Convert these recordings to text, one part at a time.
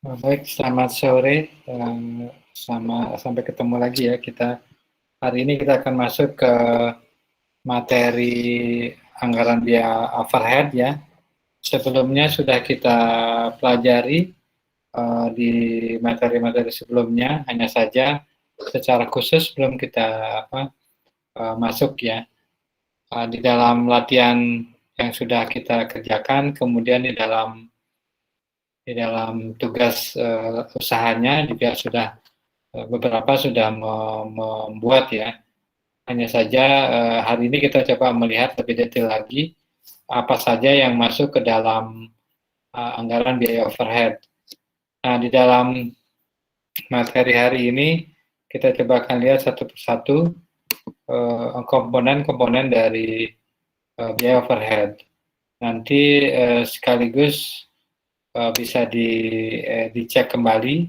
Baik, selamat sore. Sampai ketemu lagi ya. Hari ini kita akan masuk ke materi anggaran biaya overhead ya. Sebelumnya sudah kita pelajari di materi-materi sebelumnya, hanya saja secara khusus belum kita masuk ya. Di dalam latihan yang sudah kita kerjakan, kemudian di dalam tugas usahanya juga beberapa sudah membuat ya. Hanya saja hari ini kita coba melihat lebih detail lagi apa saja yang masuk ke dalam anggaran biaya overhead. Nah, di dalam materi hari ini kita coba akan lihat satu persatu komponen-komponen dari biaya overhead. Nanti sekaligus bisa dicek kembali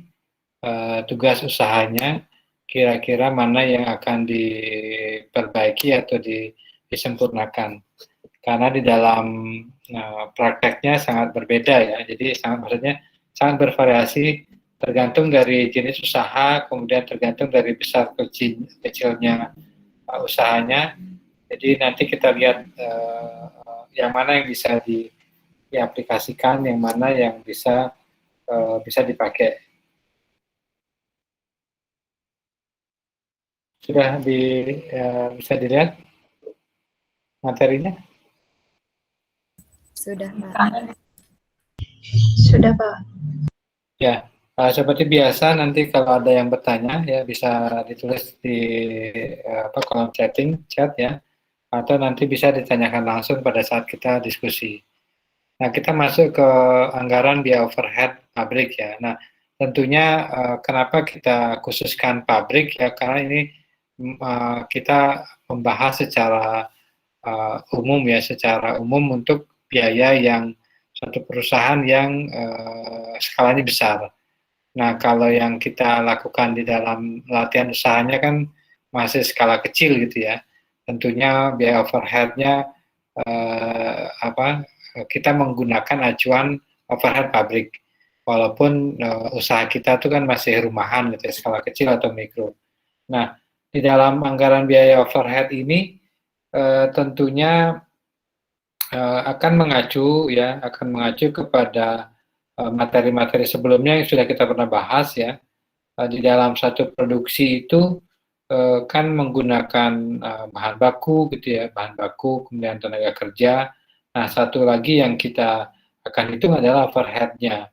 tugas usahanya, kira-kira mana yang akan diperbaiki atau disempurnakan. Karena di dalam prakteknya sangat berbeda ya, jadi sangat bervariasi tergantung dari jenis usaha, kemudian tergantung dari besar kecilnya usahanya. Jadi nanti kita lihat yang mana yang bisa diaplikasikan, yang mana yang bisa dipakai. Sudah bisa dilihat materinya? Sudah, Pak. Sudah, Pak. Ya, seperti biasa nanti kalau ada yang bertanya ya bisa ditulis di kolom chat ya, atau nanti bisa ditanyakan langsung pada saat kita diskusi. Nah, kita masuk ke anggaran biaya overhead pabrik ya. Nah, tentunya kenapa kita khususkan pabrik ya, karena ini kita membahas secara umum untuk biaya yang suatu perusahaan yang skalanya besar. Nah, kalau yang kita lakukan di dalam latihan usahanya kan masih skala kecil gitu ya. Tentunya biaya overhead-nya kita menggunakan acuan overhead pabrik. Walaupun usaha kita itu kan masih rumahan gitu ya, skala kecil atau mikro. Nah, di dalam anggaran biaya overhead ini tentunya akan mengacu kepada materi-materi sebelumnya yang sudah kita pernah bahas ya. Di dalam satu produksi itu kan menggunakan bahan baku gitu ya, bahan baku, kemudian tenaga kerja. Nah, satu lagi yang kita akan hitung adalah overhead-nya.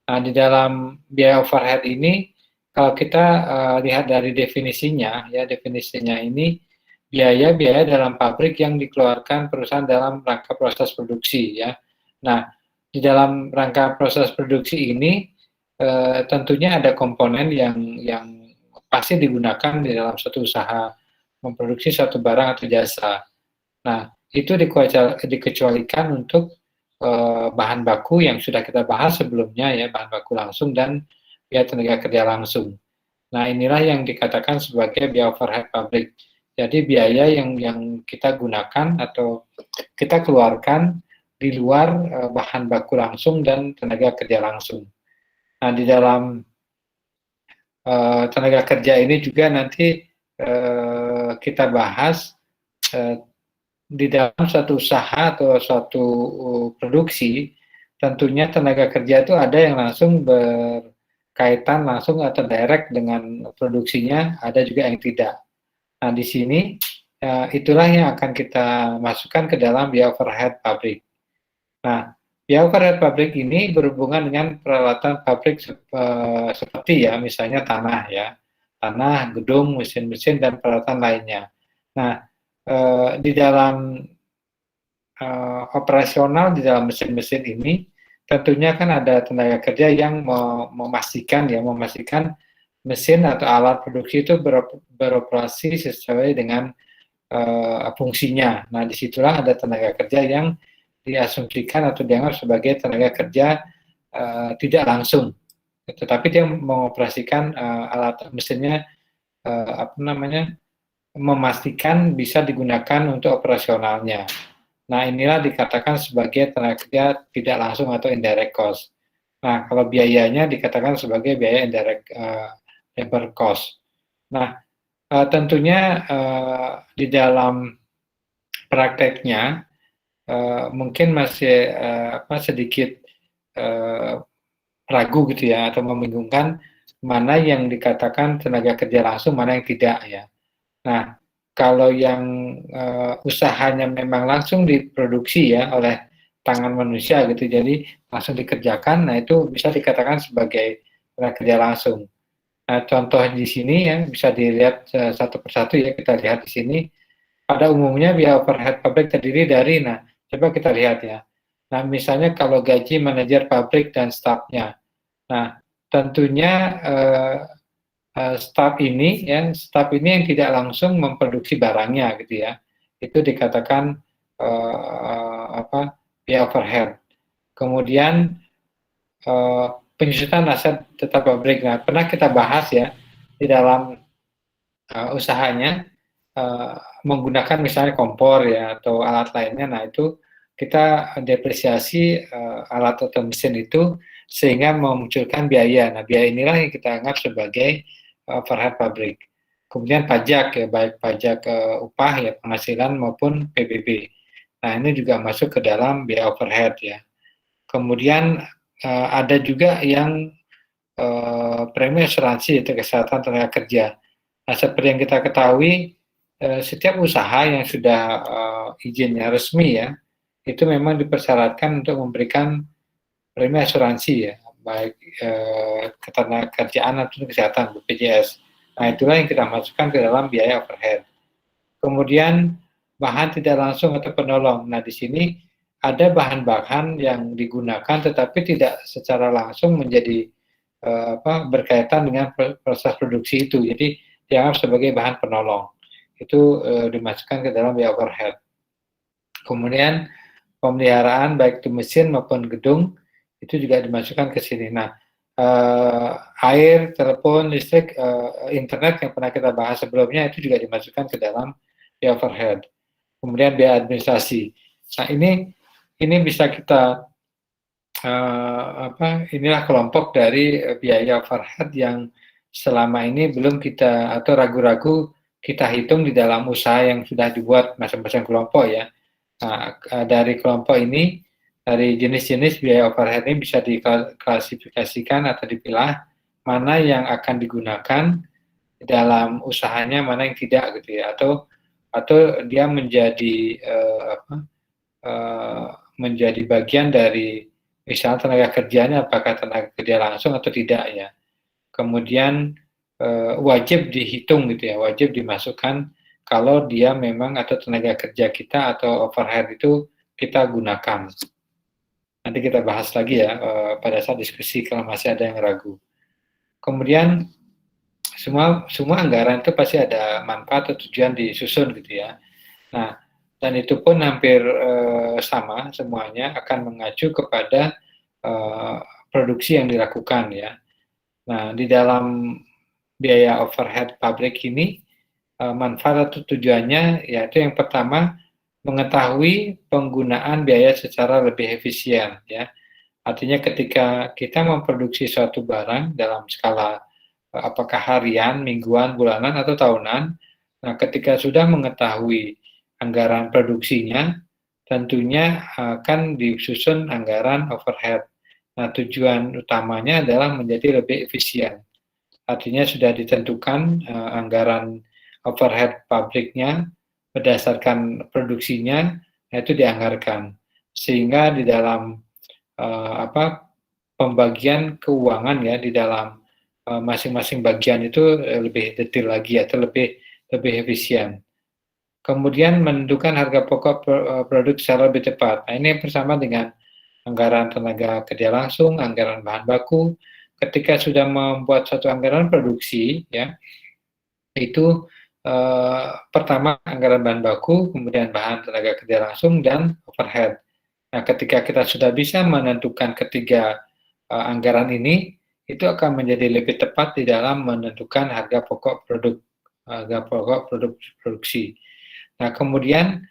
Nah, di dalam biaya overhead ini, kalau kita lihat dari definisinya ini biaya-biaya dalam pabrik yang dikeluarkan perusahaan dalam rangka proses produksi ya. Nah, di dalam rangka proses produksi ini tentunya ada komponen yang pasti digunakan di dalam suatu usaha memproduksi suatu barang atau jasa. Nah, itu dikecualikan untuk bahan baku yang sudah kita bahas sebelumnya ya, bahan baku langsung dan biaya tenaga kerja langsung. Nah, inilah yang dikatakan sebagai biaya overhead pabrik. Jadi biaya yang kita gunakan atau kita keluarkan di luar bahan baku langsung dan tenaga kerja langsung. Nah, di dalam tenaga kerja ini juga nanti kita bahas di dalam suatu usaha atau suatu produksi, tentunya tenaga kerja itu ada yang langsung berkaitan langsung atau direct dengan produksinya, ada juga yang tidak. Nah, di sini itulah yang akan kita masukkan ke dalam biaya overhead pabrik. Nah, biaya overhead pabrik ini berhubungan dengan peralatan pabrik seperti ya, misalnya tanah, gedung, mesin-mesin, dan peralatan lainnya. Nah, di dalam operasional di dalam mesin-mesin ini tentunya kan ada tenaga kerja yang memastikan mesin atau alat produksi itu beroperasi sesuai dengan fungsinya. Nah, disitulah ada tenaga kerja yang diasumsikan atau dianggap sebagai tenaga kerja tidak langsung, tetapi dia mengoperasikan alat mesinnya memastikan bisa digunakan untuk operasionalnya. Nah, inilah dikatakan sebagai tenaga kerja tidak langsung atau indirect cost. Nah, kalau biayanya dikatakan sebagai biaya indirect labor cost. Nah, tentunya di dalam prakteknya mungkin masih sedikit ragu gitu ya, atau membingungkan mana yang dikatakan tenaga kerja langsung, mana yang tidak ya. Nah, kalau yang usahanya memang langsung diproduksi ya oleh tangan manusia gitu, jadi langsung dikerjakan, nah itu bisa dikatakan sebagai tenaga kerja langsung. Nah, contoh di sini ya bisa dilihat satu persatu ya, kita lihat di sini. Pada umumnya biaya overhead pabrik terdiri dari, nah coba kita lihat ya. Nah, misalnya kalau gaji manajer pabrik dan stafnya. Nah, tentunya staf ini yang tidak langsung memproduksi barangnya gitu ya. Itu dikatakan biaya overhead. Kemudian penyusutan aset tetap pabrik. Nah, pernah kita bahas ya di dalam usahanya menggunakan misalnya kompor ya atau alat lainnya. Nah, itu kita depresiasi alat atau mesin itu sehingga memunculkan biaya. Nah, biaya inilah yang kita anggap sebagai overhead pabrik. Kemudian pajak ya, baik pajak upah ya, penghasilan maupun PBB. Nah, ini juga masuk ke dalam biaya overhead ya. Kemudian ada juga yang premi asuransi itu kesehatan tenaga kerja. Nah, seperti yang kita ketahui, setiap usaha yang sudah izinnya resmi ya, itu memang dipersyaratkan untuk memberikan premi asuransi ya, baik ketenagakerjaan atau kesehatan BPJS. Nah, itulah yang kita masukkan ke dalam biaya overhead. Kemudian bahan tidak langsung atau penolong. Nah, di sini ada bahan-bahan yang digunakan tetapi tidak secara langsung menjadi berkaitan dengan proses produksi itu. Jadi dianggap sebagai bahan penolong. Itu dimasukkan ke dalam biaya overhead. Kemudian pemeliharaan baik itu mesin maupun gedung itu juga dimasukkan ke sini. Nah, air, telepon, listrik, internet yang pernah kita bahas sebelumnya itu juga dimasukkan ke dalam biaya overhead. Kemudian biaya administrasi. Nah, ini bisa kita inilah kelompok dari biaya overhead yang selama ini belum kita atau ragu-ragu kita hitung di dalam usaha yang sudah dibuat masing-masing kelompok ya. Nah, dari kelompok ini, dari jenis-jenis biaya overhead ini bisa diklasifikasikan atau dipilah mana yang akan digunakan dalam usahanya, mana yang tidak gitu ya, atau dia menjadi menjadi bagian dari misalnya tenaga kerjanya, apakah tenaga kerja langsung atau tidak ya. Kemudian wajib dihitung gitu ya, wajib dimasukkan kalau dia memang atau tenaga kerja kita atau overhead itu kita gunakan. Nanti kita bahas lagi ya pada saat diskusi kalau masih ada yang ragu. Kemudian semua anggaran itu pasti ada manfaat atau tujuan disusun gitu ya. Nah, dan itu pun hampir sama semuanya akan mengacu kepada produksi yang dilakukan ya. Nah, di dalam biaya overhead pabrik ini manfaat atau tujuannya yaitu yang pertama mengetahui penggunaan biaya secara lebih efisien ya. Artinya ketika kita memproduksi suatu barang dalam skala apakah harian, mingguan, bulanan atau tahunan, nah ketika sudah mengetahui anggaran produksinya, tentunya akan disusun anggaran overhead. Nah, tujuan utamanya adalah menjadi lebih efisien. Artinya sudah ditentukan anggaran overhead pabriknya berdasarkan produksinya, itu dianggarkan. Sehingga di dalam pembagian keuangan ya di dalam masing-masing bagian itu lebih detail lagi atau lebih efisien. Kemudian menentukan harga pokok produk secara lebih tepat. Nah, ini yang bersama dengan anggaran tenaga kerja langsung, anggaran bahan baku. Ketika sudah membuat suatu anggaran produksi, ya itu pertama anggaran bahan baku, kemudian bahan tenaga kerja langsung dan overhead. Nah, ketika kita sudah bisa menentukan ketiga anggaran ini, itu akan menjadi lebih tepat di dalam menentukan harga pokok produksi. Nah, kemudian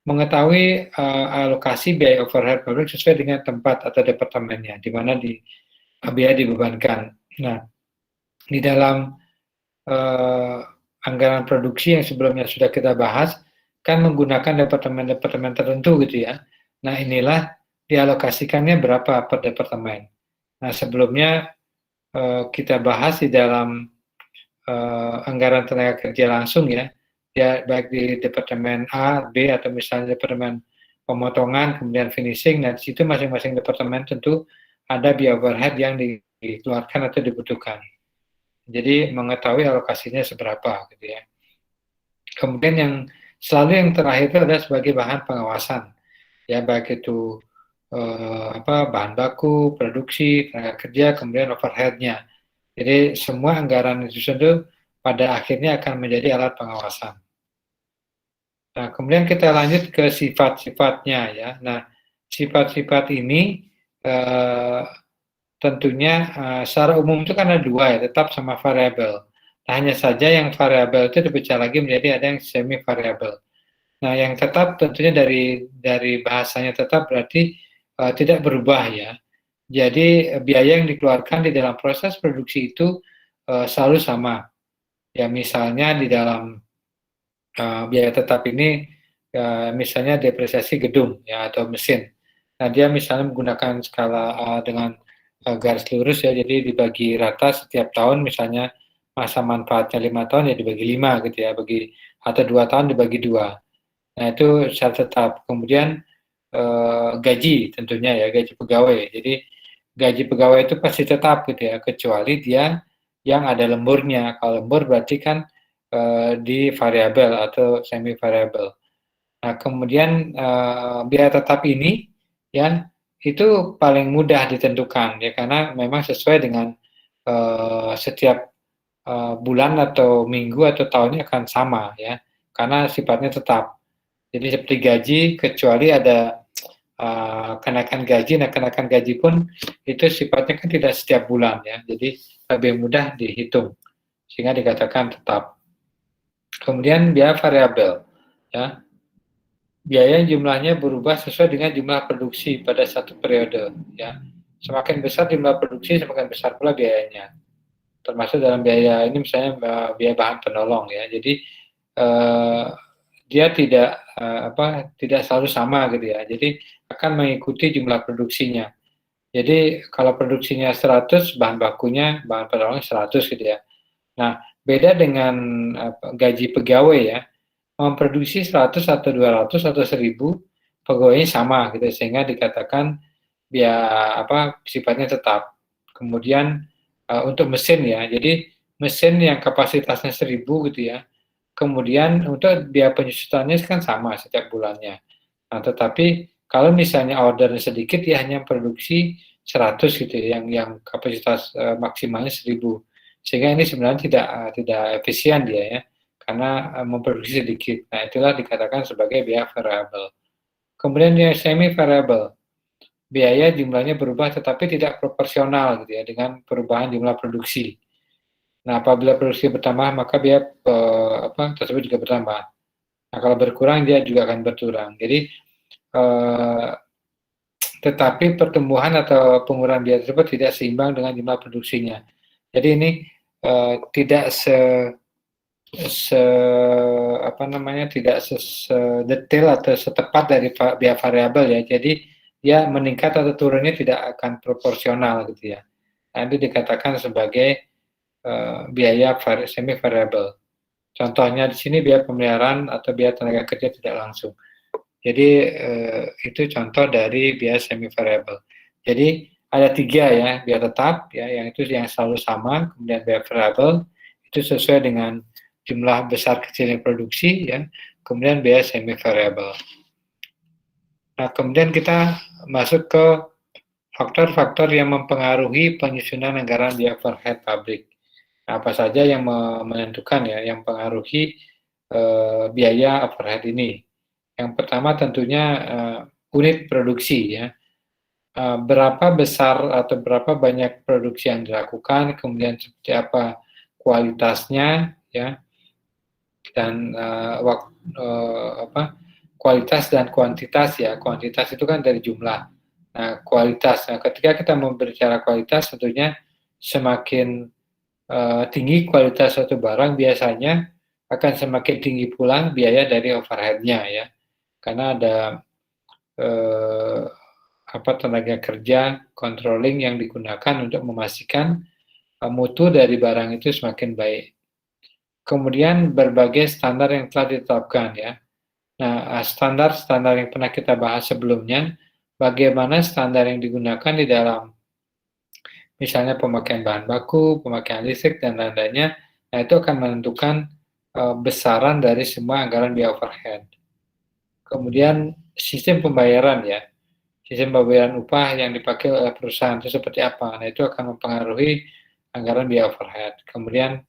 mengetahui alokasi biaya overhead pabrik sesuai dengan tempat atau departemennya, di mana biaya dibebankan. Nah, di dalam anggaran produksi yang sebelumnya sudah kita bahas, kan menggunakan departemen-departemen tertentu gitu ya. Nah, inilah dialokasikannya berapa per departemen. Nah, sebelumnya kita bahas di dalam anggaran tenaga kerja langsung ya, baik di departemen A, B, atau misalnya departemen pemotongan, kemudian finishing. Nah, di situ masing-masing departemen tentu ada biaya overhead yang dikeluarkan atau dibutuhkan. Jadi mengetahui alokasinya seberapa gitu ya. Kemudian yang selalu yang terakhir itu adalah sebagai bahan pengawasan, ya baik itu bahan baku, produksi, tenaga kerja, kemudian overhead-nya. Jadi semua anggaran itu pada akhirnya akan menjadi alat pengawasan. Nah, kemudian kita lanjut ke sifat-sifatnya ya. Nah, sifat-sifat ini tentunya secara umum itu kan ada dua ya, tetap sama variabel. Nah, hanya saja yang variabel itu dipecah lagi menjadi ada yang semi variabel. Nah, yang tetap tentunya dari bahasanya tetap berarti tidak berubah ya. Jadi biaya yang dikeluarkan di dalam proses produksi itu selalu sama. Ya, misalnya di dalam biaya tetap ini misalnya depresiasi gedung ya atau mesin. Nah, dia misalnya menggunakan skala dengan garis lurus ya, jadi dibagi rata setiap tahun, misalnya masa manfaatnya 5 tahun ya dibagi 5 gitu ya, atau 2 tahun dibagi 2. Nah, itu secara tetap. Kemudian gaji tentunya ya, gaji pegawai. Jadi gaji pegawai itu pasti tetap gitu ya, kecuali dia yang ada lemburnya. Kalau lembur berarti kan di variabel atau semi variabel. Nah, kemudian biaya tetap ini ya itu paling mudah ditentukan ya, karena memang sesuai dengan setiap bulan atau minggu atau tahunnya akan sama ya, karena sifatnya tetap. Jadi seperti gaji, kecuali ada kenaikan gaji. Nah, kenaikan gaji pun itu sifatnya kan tidak setiap bulan ya, jadi lebih mudah dihitung sehingga dikatakan tetap. Kemudian biaya variabel ya, biaya jumlahnya berubah sesuai dengan jumlah produksi pada satu periode ya. Semakin besar jumlah produksi, semakin besar pula biayanya. Termasuk dalam biaya ini misalnya biaya bahan penolong ya. Jadi dia tidak selalu sama gitu ya. Jadi akan mengikuti jumlah produksinya. Jadi kalau produksinya 100, bahan bakunya, bahan penolong 100 gitu ya. Nah, beda dengan gaji pegawai ya. Memproduksi 100 atau 200 atau 1000, pegawainya sama gitu, sehingga dikatakan sifatnya tetap. Kemudian untuk mesin ya, jadi mesin yang kapasitasnya 1000 gitu ya, kemudian untuk biaya penyusutannya kan sama setiap bulannya. Nah, tetapi kalau misalnya ordernya sedikit, ya hanya produksi 100 gitu ya, yang kapasitas maksimalnya 1000. Sehingga ini sebenarnya tidak efisien dia ya, karena memproduksi sedikit. Nah, itulah dikatakan sebagai biaya variabel. Kemudian yang semi variabel, biaya jumlahnya berubah tetapi tidak proporsional gitu ya dengan perubahan jumlah produksi. Nah, apabila produksi bertambah, maka biaya tersebut juga bertambah. Nah, kalau berkurang, dia juga akan berkurang. Jadi tetapi pertumbuhan atau pengurangan biaya tersebut tidak seimbang dengan jumlah produksinya. Jadi ini tidak tidak sedetail atau setepat dari biaya variabel ya. Jadi dia meningkat atau turunnya tidak akan proporsional gitu ya. Nah, itu dikatakan sebagai biaya semi variabel. Contohnya di sini biaya pemeliharaan atau biaya tenaga kerja tidak langsung. Jadi itu contoh dari biaya semi variabel. Jadi ada 3 ya, biaya tetap ya, yang itu yang selalu sama, kemudian biaya variabel itu sesuai dengan jumlah besar kecilnya produksi ya, kemudian biaya semi variabel. Nah, kemudian kita masuk ke faktor-faktor yang mempengaruhi penyusunan anggaran biaya overhead pabrik. Nah, apa saja yang menentukan ya, yang mempengaruhi biaya overhead ini? Yang pertama tentunya unit produksi ya. Berapa besar atau berapa banyak produksi yang dilakukan, kemudian seperti apa kualitasnya ya, dan kualitas dan kuantitas ya. Kuantitas itu kan dari jumlah. Nah, kualitas. Nah, ketika kita berbicara kualitas, tentunya semakin tinggi kualitas suatu barang, biasanya akan semakin tinggi pula biaya dari overhead-nya ya. Karena ada tenaga kerja controlling yang digunakan untuk memastikan mutu dari barang itu semakin baik. Kemudian berbagai standar yang telah ditetapkan ya. Nah, standar-standar yang pernah kita bahas sebelumnya, bagaimana standar yang digunakan di dalam misalnya pemakaian bahan baku, pemakaian listrik, dan lain-lainnya, nah itu akan menentukan besaran dari semua anggaran biaya overhead. Kemudian sistem pembayaran ya, sistem pembayaran upah yang dipakai oleh perusahaan itu seperti apa, nah itu akan mempengaruhi anggaran biaya overhead. Kemudian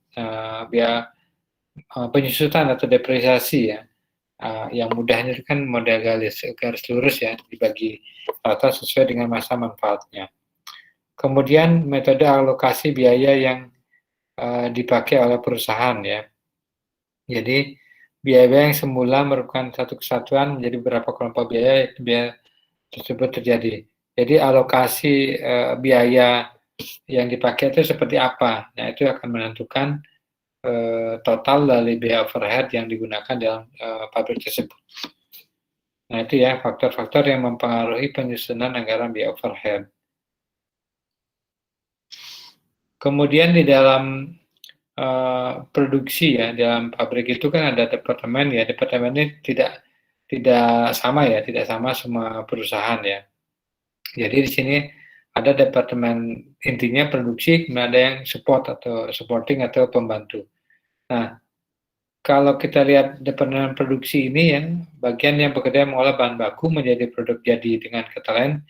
biaya penyusutan atau depresiasi ya, yang mudahnya itu kan model garis lurus ya, dibagi rata sesuai dengan masa manfaatnya. Kemudian metode alokasi biaya yang dipakai oleh perusahaan ya. Jadi biaya yang semula merupakan satu kesatuan menjadi beberapa kelompok biaya, itu biaya tersebut terjadi. Jadi alokasi biaya yang dipakai itu seperti apa? Nah itu akan menentukan total dari biaya overhead yang digunakan dalam pabrik tersebut. Nah itu ya faktor-faktor yang mempengaruhi penyusunan anggaran biaya overhead. Kemudian di dalam produksi ya, dalam pabrik itu kan ada departemen ya, departemen ini tidak sama ya, tidak sama semua perusahaan ya. Jadi di sini ada departemen intinya produksi, kemudian ada yang support atau supporting atau pembantu. Nah, kalau kita lihat departemen produksi ini ya, bagian yang bekerja mengolah bahan baku menjadi produk jadi dengan kata lain,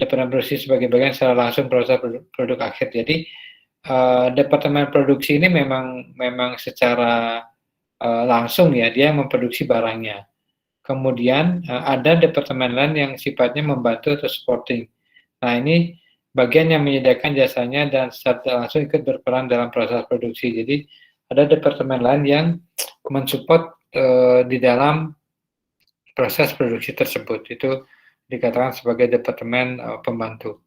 departemen produksi sebagai bagian secara langsung proses produk akhir. Jadi departemen produksi ini memang secara langsung ya dia memproduksi barangnya. Kemudian ada departemen lain yang sifatnya membantu atau supporting. Nah ini bagian yang menyediakan jasanya dan secara langsung ikut berperan dalam proses produksi. Jadi ada departemen lain yang mensupport di dalam proses produksi tersebut. Itu dikatakan sebagai departemen pembantu.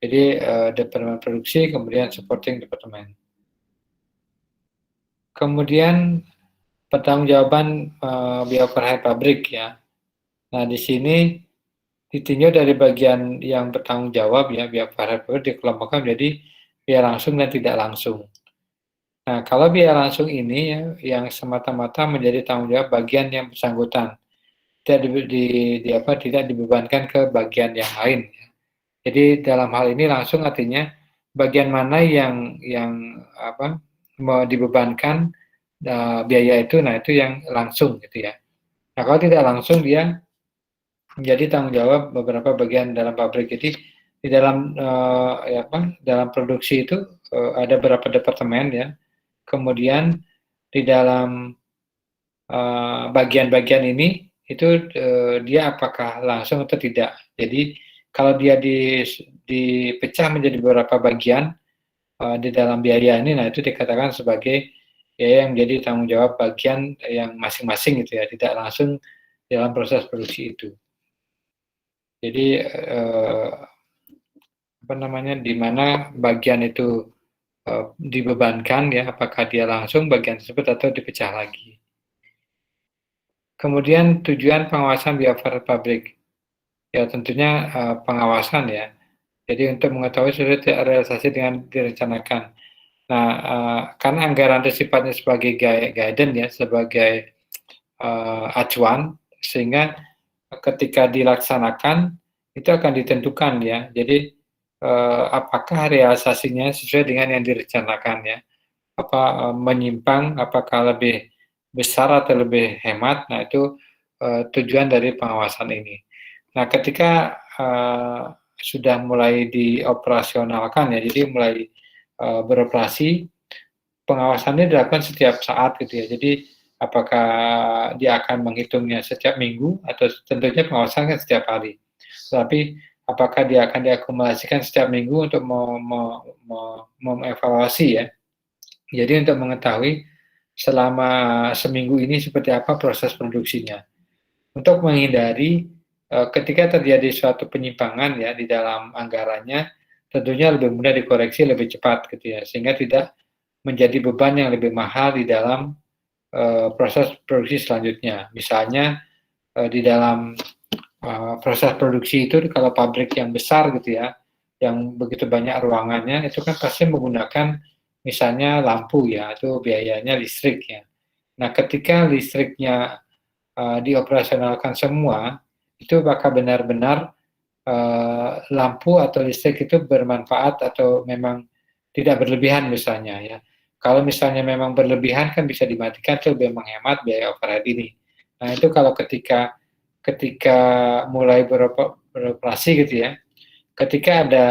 Jadi departemen produksi, kemudian supporting departemen. Kemudian pertanggungjawaban biaya overhead pabrik ya. Nah di sini ditinjau dari bagian yang bertanggung jawab ya, biaya overhead pabrik dikelompokkan menjadi biaya langsung dan tidak langsung. Nah kalau biaya langsung ini ya, yang semata-mata menjadi tanggung jawab bagian yang bersangkutan, tidak dibebankan ke bagian yang lain. Jadi dalam hal ini langsung artinya bagian mana yang mau dibebankan biaya itu, nah itu yang langsung gitu ya. Nah kalau tidak langsung dia menjadi tanggung jawab beberapa bagian dalam pabrik. Jadi di dalam dalam produksi itu ada beberapa departemen ya. Kemudian di dalam bagian-bagian ini itu dia apakah langsung atau tidak. Jadi kalau dia dipecah menjadi beberapa bagian di dalam biaya ini, nah itu dikatakan sebagai biaya yang menjadi tanggung jawab bagian yang masing-masing gitu ya, tidak langsung dalam proses produksi itu. Jadi di mana bagian itu dibebankan ya, apakah dia langsung bagian tersebut atau dipecah lagi. Kemudian tujuan pengawasan biaya overhead pabrik, ya tentunya pengawasan ya. Jadi untuk mengetahui sudah realisasi dengan direncanakan. Nah, karena anggaran itu sifatnya sebagai guidance ya, sebagai acuan, sehingga ketika dilaksanakan itu akan ditentukan ya. Jadi apakah realisasinya sesuai dengan yang direncanakan ya? Apa menyimpang? Apakah lebih besar atau lebih hemat? Nah itu tujuan dari pengawasan ini. Nah ketika sudah mulai dioperasionalkan ya, jadi mulai beroperasi, pengawasannya dilakukan setiap saat gitu ya. Jadi apakah dia akan menghitungnya setiap minggu atau tentunya pengawasan kan setiap hari. Tapi apakah dia akan diakumulasikan setiap minggu untuk mengevaluasi ya. Jadi untuk mengetahui selama seminggu ini seperti apa proses produksinya. Untuk menghindari ketika terjadi suatu penyimpangan ya di dalam anggarannya, tentunya lebih mudah dikoreksi lebih cepat gitu ya, sehingga tidak menjadi beban yang lebih mahal di dalam proses produksi selanjutnya. Misalnya di dalam proses produksi itu kalau pabrik yang besar gitu ya, yang begitu banyak ruangannya, itu kan pasti menggunakan misalnya lampu ya, itu biayanya listrik ya. Nah, ketika listriknya dioperasionalkan semua, itu maka benar-benar lampu atau listrik itu bermanfaat atau memang tidak berlebihan misalnya ya. Kalau misalnya memang berlebihan kan bisa dimatikan, itu lebih menghemat biaya overhead ini. Nah, itu kalau ketika mulai beroperasi gitu ya, ketika ada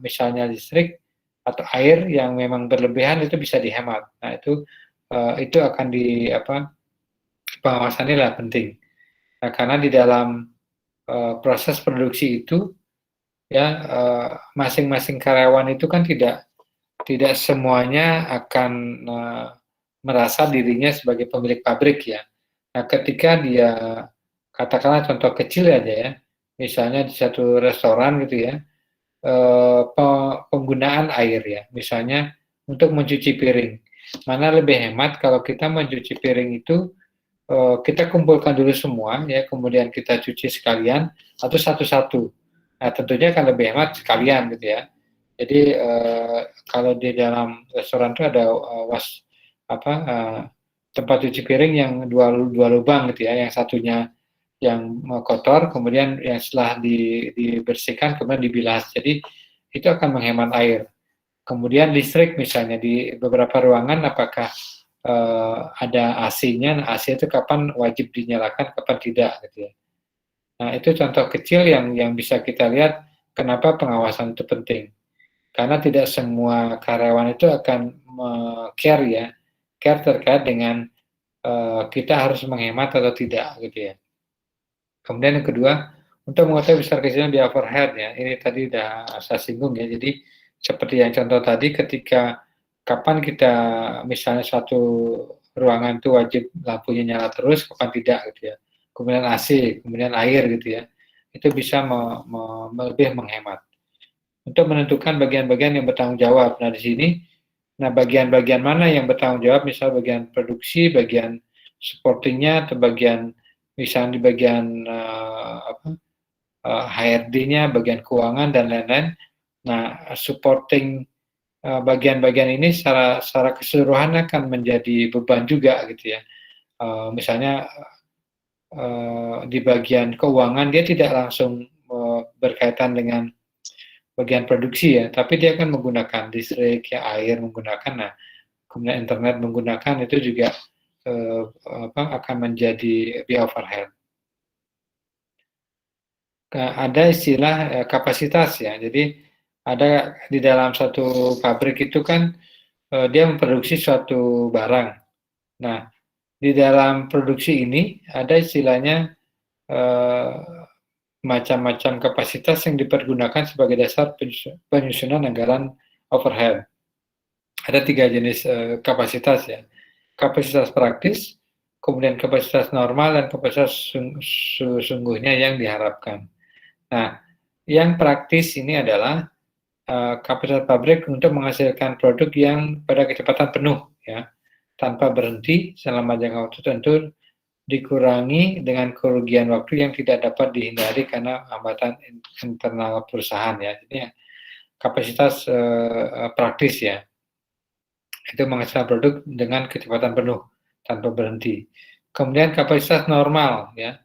misalnya listrik atau air yang memang berlebihan itu bisa dihemat. Nah, itu akan pengawasannya lah penting. Nah, karena di dalam proses produksi itu ya masing-masing karyawan itu kan tidak semuanya akan merasa dirinya sebagai pemilik pabrik ya. Nah, ketika dia katakanlah contoh kecil aja ya, misalnya di satu restoran gitu ya, penggunaan air ya, misalnya untuk mencuci piring. Mana lebih hemat kalau kita mencuci piring itu kita kumpulkan dulu semua ya, kemudian kita cuci sekalian atau satu-satu. Nah, tentunya akan lebih hemat sekalian gitu ya. Jadi kalau di dalam restoran itu ada tempat cuci piring yang dua lubang gitu ya, yang satunya yang kotor, kemudian yang setelah dibersihkan kemudian dibilas. Jadi itu akan menghemat air. Kemudian listrik misalnya di beberapa ruangan apakah ada AC-nya, nah, AC itu kapan wajib dinyalakan, kapan tidak gitu ya. Nah, itu contoh kecil yang bisa kita lihat kenapa pengawasan itu penting. Karena tidak semua karyawan itu akan care terkait dengan kita harus menghemat atau tidak gitu ya. Kemudian yang kedua, untuk mengetahui besar kecilnya biaya overhead ya, ini tadi sudah saya singgung ya. Jadi seperti yang contoh tadi, ketika kapan kita misalnya suatu ruangan itu wajib lampunya nyala terus, kapan tidak gitu ya. Kemudian AC, kemudian air gitu ya. Itu bisa lebih menghemat. Untuk menentukan bagian-bagian yang bertanggung jawab. Nah, di sini bagian-bagian mana yang bertanggung jawab, misal bagian produksi, bagian supportingnya, atau bagian misalnya di bagian HRD-nya, bagian keuangan dan lain-lain. Nah, supporting bagian-bagian ini secara keseluruhan akan menjadi beban juga gitu ya. Misalnya di bagian keuangan dia tidak langsung berkaitan dengan bagian produksi ya, tapi dia akan menggunakan listrik, ya, air menggunakan, nah kemudian internet menggunakan, itu juga akan menjadi biaya overhead. Ada istilah kapasitas ya, jadi ada di dalam satu pabrik itu kan dia memproduksi suatu barang. Nah, di dalam produksi ini ada istilahnya macam-macam kapasitas yang dipergunakan sebagai dasar penyusunan anggaran overhead. Ada 3 jenis kapasitas ya. Kapasitas praktis, kemudian kapasitas normal, dan kapasitas sesungguhnya yang diharapkan. Nah, yang praktis ini adalah kapasitas pabrik untuk menghasilkan produk yang pada kecepatan penuh ya, tanpa berhenti selama jangka waktu tertentu, dikurangi dengan kerugian waktu yang tidak dapat dihindari karena hambatan internal perusahaan ya. Jadi kapasitas praktis ya, itu menghasilkan produk dengan kecepatan penuh tanpa berhenti. Kemudian kapasitas normal ya,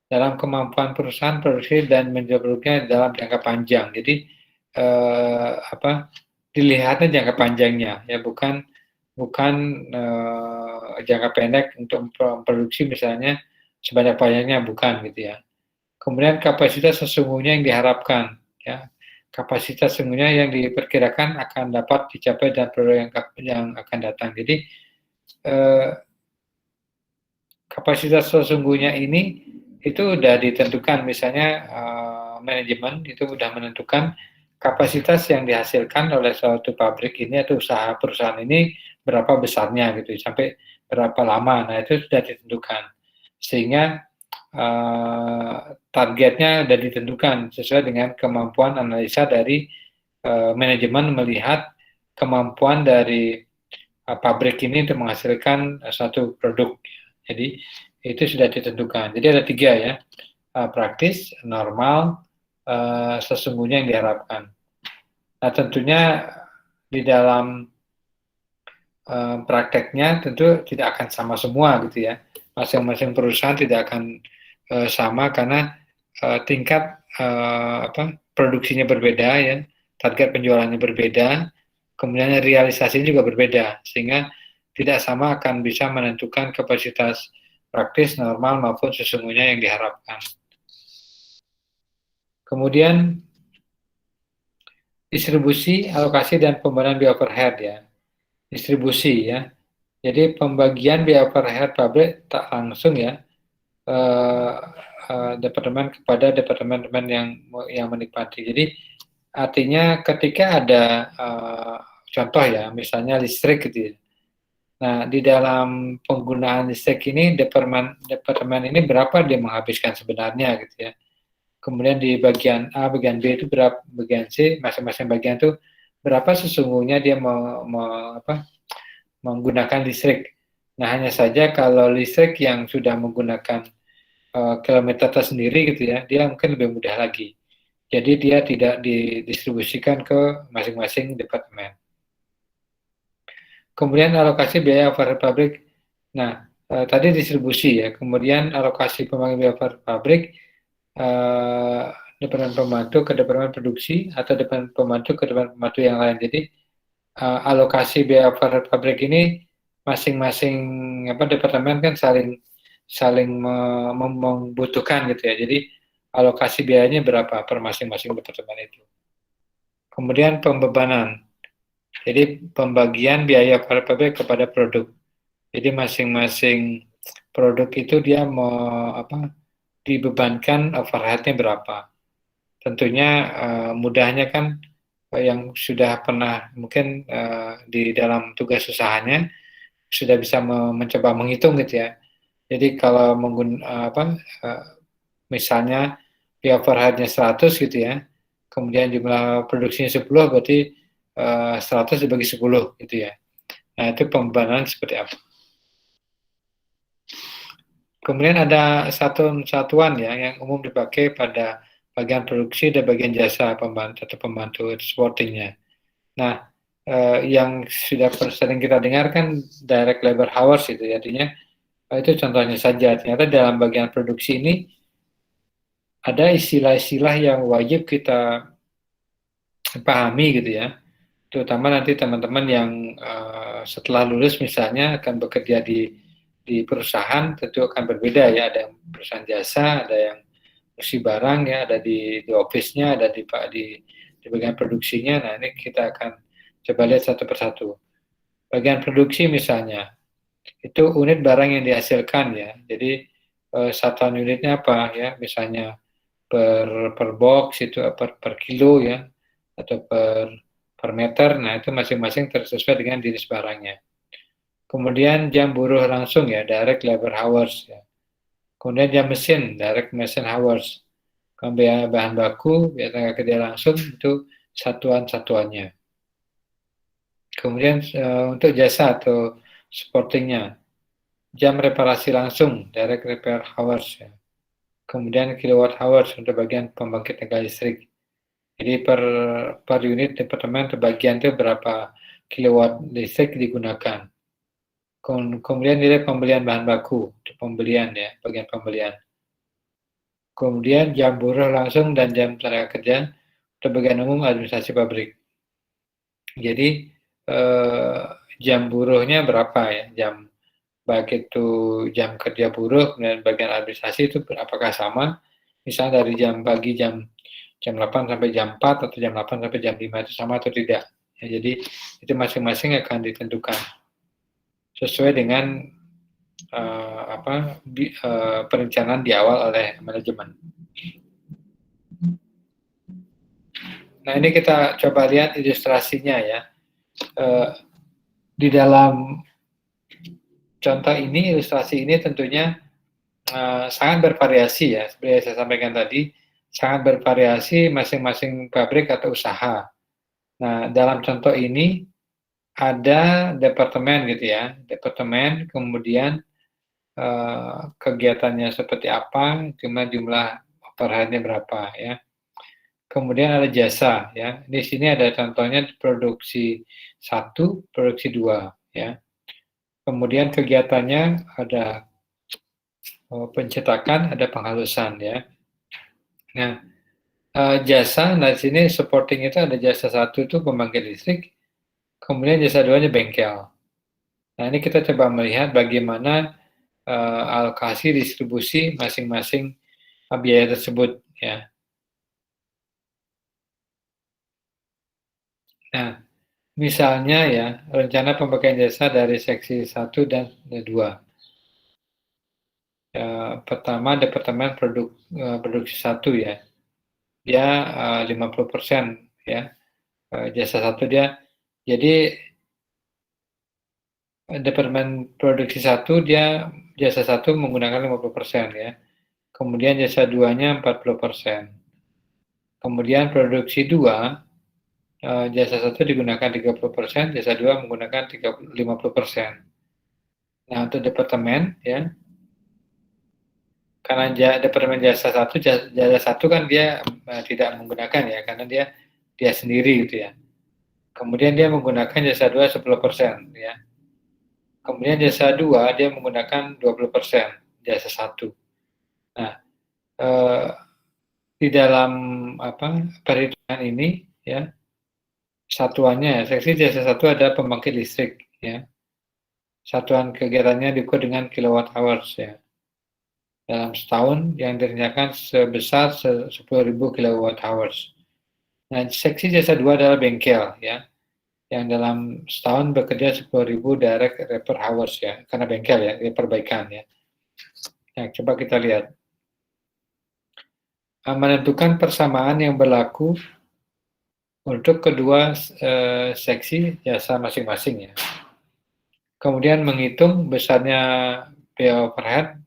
dalam kemampuan perusahaan produksi dan menjual produknya dalam jangka panjang. Jadi dilihatnya jangka panjangnya ya, bukan jangka pendek untuk memproduksi misalnya sebanyak-banyaknya, bukan gitu ya. Kemudian kapasitas sesungguhnya yang diharapkan ya, kapasitas sesungguhnya yang diperkirakan akan dapat dicapai dalam periode yang akan datang. Jadi kapasitas sesungguhnya ini itu sudah ditentukan, misalnya manajemen itu sudah menentukan kapasitas yang dihasilkan oleh suatu pabrik ini atau usaha perusahaan ini berapa besarnya gitu, sampai berapa lama. Nah, itu sudah ditentukan, sehingga targetnya sudah ditentukan sesuai dengan kemampuan analisa dari manajemen melihat kemampuan dari pabrik ini untuk menghasilkan suatu produk. Jadi itu sudah ditentukan. Jadi ada 3 ya, praktis, normal, sesungguhnya yang diharapkan. Nah tentunya di dalam prakteknya tentu tidak akan sama semua gitu ya. Masing-masing perusahaan tidak akan sama karena tingkat produksinya berbeda ya, target penjualannya berbeda, kemudian realisasinya juga berbeda, sehingga tidak sama akan bisa menentukan kapasitas praktis, normal maupun sesungguhnya yang diharapkan. Kemudian distribusi, alokasi, dan pembagian biaya overhead ya. Distribusi ya. Jadi pembagian biaya overhead pabrik tak langsung ya, departemen kepada departemen yang menikmati. Jadi artinya ketika ada contoh ya, misalnya listrik gitu ya. Nah, di dalam penggunaan listrik ini departemen ini berapa dia menghabiskan sebenarnya gitu ya. Kemudian di bagian A, bagian B itu berapa, bagian C, masing-masing bagian itu berapa sesungguhnya dia menggunakan listrik. Nah, hanya saja kalau listrik yang sudah menggunakan kilometer tersendiri gitu ya, dia mungkin lebih mudah lagi. Jadi dia tidak didistribusikan ke masing-masing departemen. Kemudian alokasi biaya overhead pabrik. Nah, tadi distribusi ya. Kemudian alokasi pembagian biaya overhead pabrik, departemen pembantu ke departemen produksi atau departemen pembantu ke departemen pembantu yang lain. Jadi alokasi biaya overhead pabrik ini masing-masing departemen kan saling membutuhkan gitu ya. Jadi alokasi biayanya berapa per masing-masing departemen itu. Kemudian pembebanan. Jadi pembagian biaya overhead pabrik kepada produk. Jadi masing-masing produk itu dia dibebankan overheadnya berapa. Tentunya mudahnya kan yang sudah pernah mungkin di dalam tugas usahanya sudah bisa mencoba menghitung gitu ya. Jadi kalau misalnya biaya overheadnya 100 gitu ya, kemudian jumlah produksinya 10, berarti 100 dibagi 10 gitu ya. Nah, itu pembebanan seperti apa. Kemudian ada satuan ya yang umum dipakai pada bagian produksi dan bagian jasa pembantu supportingnya. Nah, yang sudah sering kita dengar kan direct labor hours itu ya, artinya itu contohnya saja. Ternyata dalam bagian produksi ini ada istilah-istilah yang wajib kita pahami gitu ya. Terutama nanti teman-teman yang setelah lulus misalnya akan bekerja di perusahaan, tentu akan berbeda ya. Ada yang perusahaan jasa, ada yang produksi barang ya, ada di office-nya, ada di bagian produksinya. Nah, ini kita akan coba lihat satu persatu. Bagian produksi misalnya, itu unit barang yang dihasilkan ya. Jadi satuan unitnya apa ya? Misalnya per box itu per kilo ya, atau per meter. Nah, itu masing-masing sesuai dengan jenis barangnya. Kemudian jam buruh langsung ya, direct labor hours ya. Kemudian jam mesin, direct machine hours. Kemudian bahan baku, biaya tenaga kerja langsung, itu satuan-satuannya. Kemudian untuk jasa atau supportingnya, jam reparasi langsung, direct repair hours ya. Kemudian kilowatt hours untuk bagian pembangkit tenaga listrik. Jadi per unit departemen terbagian itu berapa kilowatt listrik digunakan. Kemudian nilai pembelian bahan baku, pembelian ya, bagian pembelian. Kemudian jam buruh langsung dan jam tenaga kerja untuk bagian umum administrasi pabrik. Jadi jam buruhnya berapa ya, jam baik itu jam kerja buruh dan bagian administrasi itu apakah sama? Misalnya dari jam pagi jam 8 sampai jam 4 atau jam 8 sampai jam 5 itu sama atau tidak? Ya, jadi itu masing-masing akan ditentukan sesuai dengan perencanaan di awal oleh manajemen. Nah, ini kita coba lihat ilustrasinya ya. Di dalam contoh ini, ilustrasi ini tentunya sangat bervariasi ya, seperti yang saya sampaikan tadi, sangat bervariasi masing-masing pabrik atau usaha. Nah, dalam contoh ini ada departemen gitu ya, departemen, kemudian kegiatannya seperti apa, jumlah overhead-nya berapa ya. Kemudian ada jasa ya. Di sini ada contohnya produksi 1, produksi 2 ya. Kemudian kegiatannya ada pencetakan, ada penghalusan ya. Nah, jasa, nah di sini supporting itu ada jasa 1 itu pembangkit listrik, kemudian jasa 2-nya bengkel. Nah, ini kita coba melihat bagaimana alokasi distribusi masing-masing biaya tersebut ya. Nah, misalnya ya, rencana pemakaian jasa dari seksi 1 dan 2. Pertama, departemen produksi 1 ya. Dia 50% ya. Jasa 1 dia. Jadi departemen produksi 1 dia jasa 1 menggunakan 50% ya. Kemudian jasa 2-nya 40%. Kemudian produksi 2 jasa 1 digunakan 30%, jasa 2 menggunakan 50%. Nah, untuk departemen ya, karena departemen jasa 1 kan dia tidak menggunakan ya, karena dia sendiri gitu ya. Kemudian dia menggunakan jasa 2 10% ya. Kemudian jasa 2 dia menggunakan 20% jasa 1. Nah, di dalam perhitungan ini ya, satuannya seksi jasa 1 ada pembangkit listrik ya. Satuan kegiatannya diukur dengan kilowatt hours ya. Dalam setahun yang direncanakan sebesar 10.000 kilowatt hours. Nah, seksi jasa 2 adalah bengkel ya, yang dalam setahun bekerja 10.000 direct repair hours ya, karena bengkel ya, perbaikan ya. Nah, coba kita lihat. Menentukan persamaan yang berlaku untuk kedua seksi jasa masing-masing ya. Kemudian menghitung besarnya biaya overhead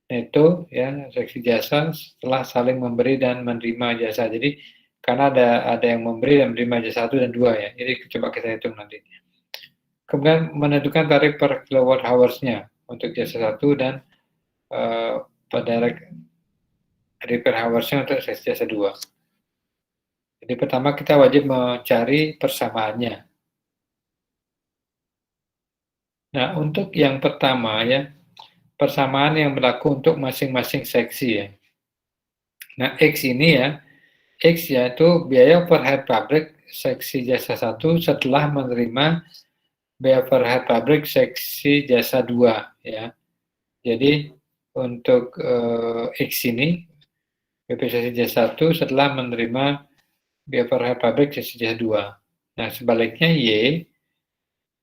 neto ya seksi jasa setelah saling memberi dan menerima jasa. Jadi karena ada yang memberi dan menerima jasa 1 dan 2 ya. Jadi coba kita hitung nanti. Kemudian menentukan tarif per kilowatt hours-nya untuk jasa 1 dan direct repair hours-nya untuk seksi jasa 2. Jadi pertama kita wajib mencari persamaannya. Nah, untuk yang pertama ya, persamaan yang berlaku untuk masing-masing seksi ya. Nah, X ini ya, X yaitu biaya overhead pabrik seksi jasa 1 setelah menerima biaya overhead pabrik seksi jasa 2 ya. Jadi untuk X ini BP seksi jasa 1 setelah menerima biaya overhead pabrik seksi jasa 2. Nah, sebaliknya Y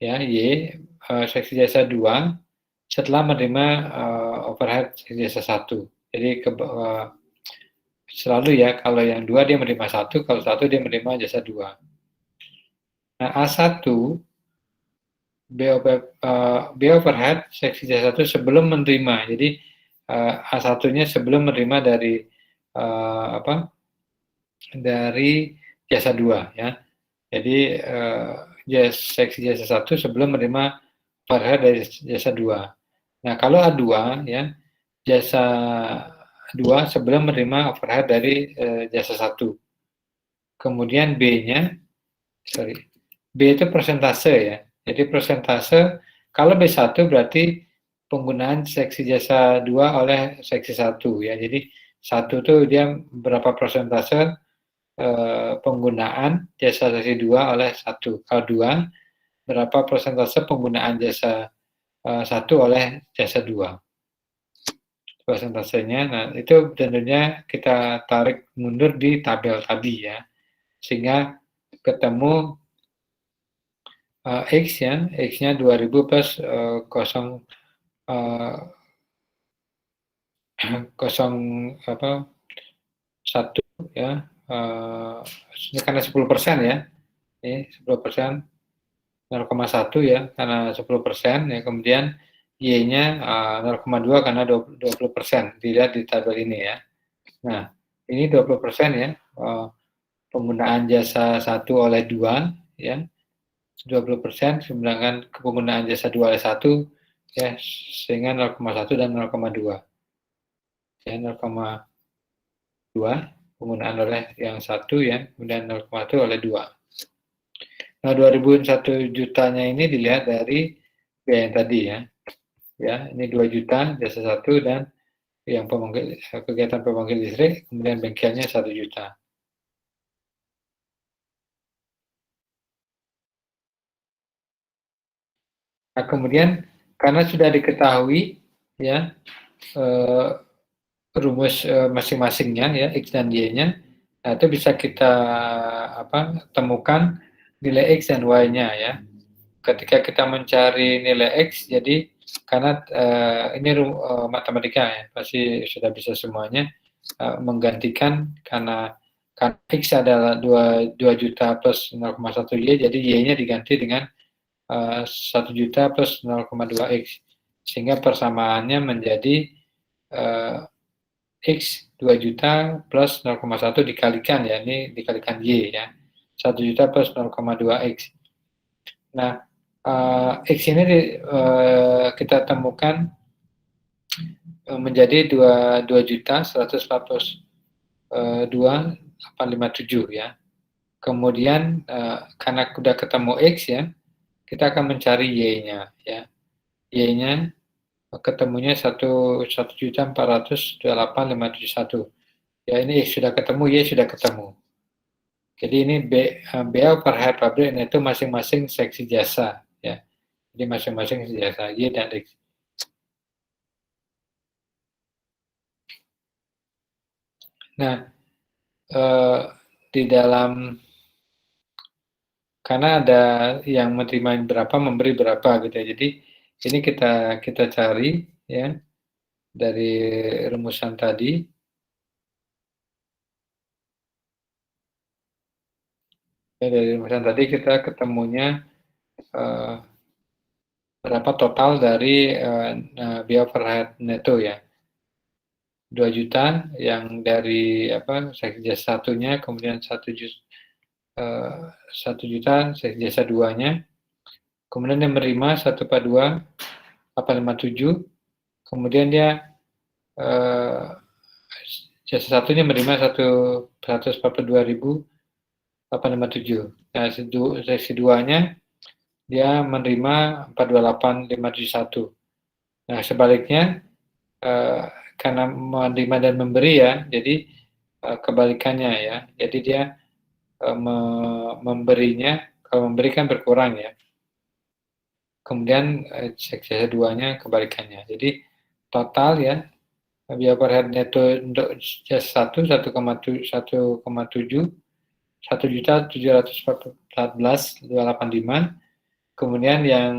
ya, Y seksi jasa 2 setelah menerima overhead seksi jasa 1. Jadi selalu ya, kalau yang 2 dia menerima 1, kalau 1 dia menerima jasa 2. Nah, A1 biaya overhead seksi jasa 1 sebelum menerima. Jadi A1-nya sebelum menerima dari dari jasa 2 ya. Jadi seksi jasa 1 sebelum menerima overhead dari jasa 2. Nah, kalau A2 ya, jasa 2 sebelum menerima overhead dari jasa 1. Kemudian B itu persentase ya. Jadi persentase, kalau B1 berarti penggunaan seksi jasa 2 oleh seksi 1 ya. Jadi 1 itu dia berapa persentase penggunaan jasa seksi 2 oleh 1. Kalau 2, berapa persentase penggunaan jasa 1 oleh jasa 2. Persentasenya, nah itu tentunya kita tarik mundur di tabel tadi ya. Sehingga ketemu X ya, X-nya 2000 plus 0, 1 ya, ini karena 10% ya, ini 10%, 0,1 ya, karena 10% ya, kemudian Y-nya 0,2 karena 20%, dilihat di tabel ini ya. Nah, ini 20% ya, penggunaan jasa 1 oleh 2 ya, 20%, sedangkan penggunaan jasa 2 oleh 1 ya, sehingga 0,1 dan 0,2. Ya, 0,2 penggunaan oleh yang 1 ya, kemudian 0,1 oleh 2. Nah, 2001 jutanya ini dilihat dari biaya yang tadi ya. Ya, ini 2 juta jasa 1 dan yang kegiatan pembangkit listrik, kemudian bengkelnya 1 juta. Nah, kemudian karena sudah diketahui ya rumus masing-masingnya ya, X dan Y-nya, nah itu bisa kita temukan nilai X dan Y-nya ya. Ketika kita mencari nilai X, jadi karena ini matematika ya, pasti sudah bisa semuanya, menggantikan karena X adalah 2 juta plus 0,1 Y, jadi Y-nya diganti dengan 1 juta plus 0,2 X, sehingga persamaannya menjadi X 2 juta plus 0,1 dikalikan ya, ini dikalikan Y ya, 1 juta plus 0,2 X. Nah, X ini kita temukan menjadi 2 juta 142.857 ya. Kemudian karena sudah ketemu X ya, kita akan mencari Y-nya ya. Y-nya ketemunya 1.428.571. Ya, ini X sudah ketemu, Y sudah ketemu. Jadi ini BA per head pabrik itu masing-masing seksi jasa ya. Jadi masing-masing seksi jasa Y dan X. Nah, di dalam karena ada yang menerima berapa, memberi berapa gitu ya. Jadi ini kita cari ya dari rumusan tadi. Ya, dari rumusan tadi kita ketemunya berapa total dari biaya overhead neto ya. 2 juta yang dari seksi jasa satunya, kemudian 1 juta seksi jasa duanya, kemudian dia menerima 142.857, kemudian dia jasa satunya menerima 142.857. Nah, seksi duanya dia menerima 428.571. Nah, sebaliknya karena menerima dan memberi ya, jadi kebalikannya ya. Jadi dia memberinya, kalau memberikan berkurang ya. Kemudian seksi duanya kebalikannya. Jadi total ya, biaya overhead neto untuk jasa 1,7 1.714.285, kemudian yang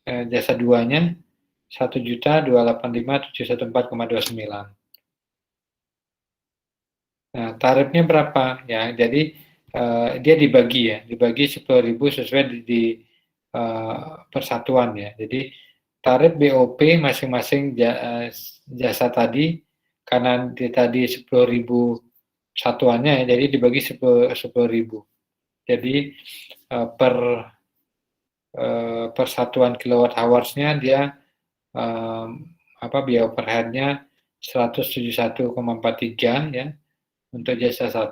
jasa duanya 1.285.714,29. Nah, tarifnya berapa ya? Jadi dia dibagi 10.000 sesuai di persatuan ya. Jadi tarif BOP masing-masing jasa tadi, karena tadi 10.000 satuannya ya, jadi dibagi 10.000. Jadi per satuan kilowatt hours-nya dia biaya overhead-nya 171,43 ya untuk jasa 1,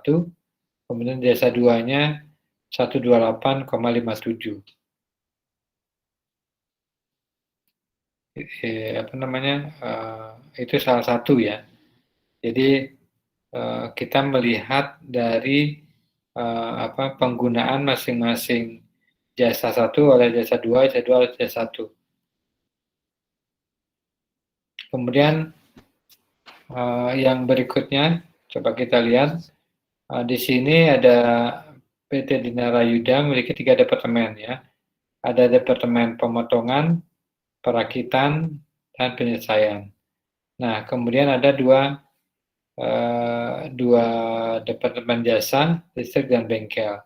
kemudian jasa 2-nya 128,57. Itu salah satu ya. Jadi kita melihat dari penggunaan masing-masing jasa 1 oleh jasa 2, jasa 2 oleh jasa 1. Kemudian yang berikutnya, coba kita lihat. Di sini ada PT Dinara Yuda memiliki 3 departemen ya. Ada departemen pemotongan, perakitan, dan penyelesaian. Nah, kemudian ada dua departemen jasa, listrik dan bengkel.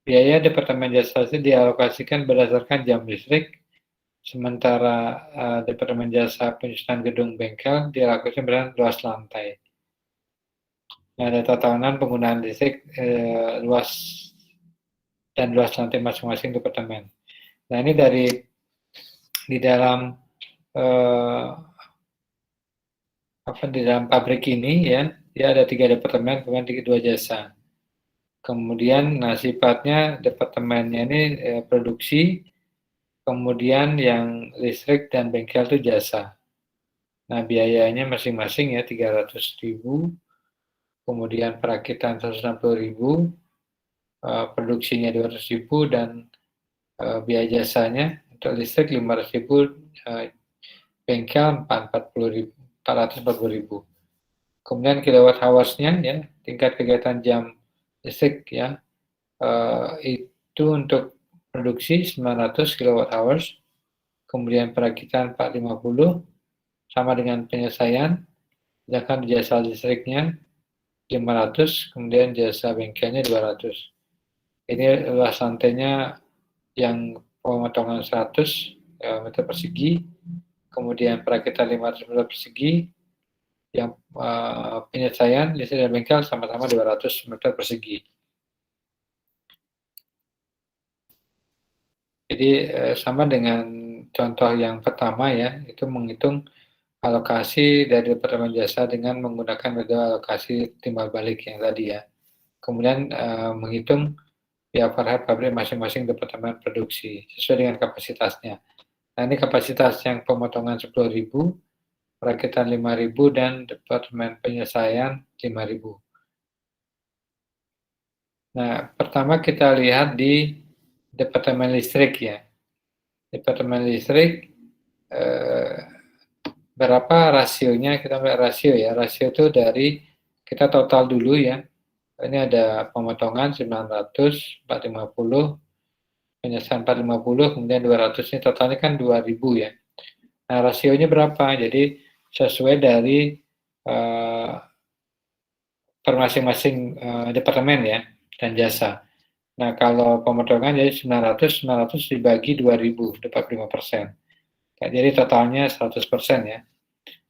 Biaya departemen jasa itu dialokasikan berdasarkan jam listrik, Sementara Departemen Jasa Penyusunan Gedung Bengkel dilakukan berdasarkan luas lantai. Nah, data tahunan penggunaan listrik luas lantai masing-masing departemen. Nah, ini di dalam di dalam pabrik ini ya, dia ada 3 departemen, kemudian 2 jasa. Kemudian, sifatnya departemennya ini produksi, kemudian yang listrik dan bengkel itu jasa. Nah, biayanya masing-masing ya 300.000, kemudian perakitan 160.000, produksinya 200.000, dan biaya jasanya untuk listrik 500.000, bengkel 440.000. Kemudian kilowatt hours-nya ya, tingkat kegiatan jam listrik ya, itu untuk produksi 900 kilowatt hours, kemudian perakitan 450, sama dengan penyelesaian, sedangkan jasa listriknya 500, kemudian jasa bengkelnya 200. Ini luas lantainya yang pemotongan 100 meter persegi, kemudian perakitan 500 meter persegi, yang penyelesaian listrik dan bengkel sama-sama 200 meter persegi. Jadi sama dengan contoh yang pertama ya, itu menghitung alokasi dari Departemen Jasa dengan menggunakan metode alokasi timbal balik yang tadi ya. Kemudian menghitung biaya overhead pabrik masing-masing departemen produksi sesuai dengan kapasitasnya. Nah, ini kapasitas yang pemotongan 10.000, perakitan 5.000, dan departemen penyelesaian 5.000. Nah, pertama kita lihat di departemen listrik ya. Departemen listrik berapa rasionya, kita ambil rasio ya. Rasio itu dari, kita total dulu ya. Ini ada pemotongan 900, 450, penyelesaian 450, kemudian 200, ini totalnya kan 2.000 ya. Nah, rasionya berapa? Jadi sesuai dari per masing-masing departemen ya, dan jasa. Nah, kalau pemotongan jadi 900 dibagi 2.000, dapat 5%. Jadi totalnya 100% ya.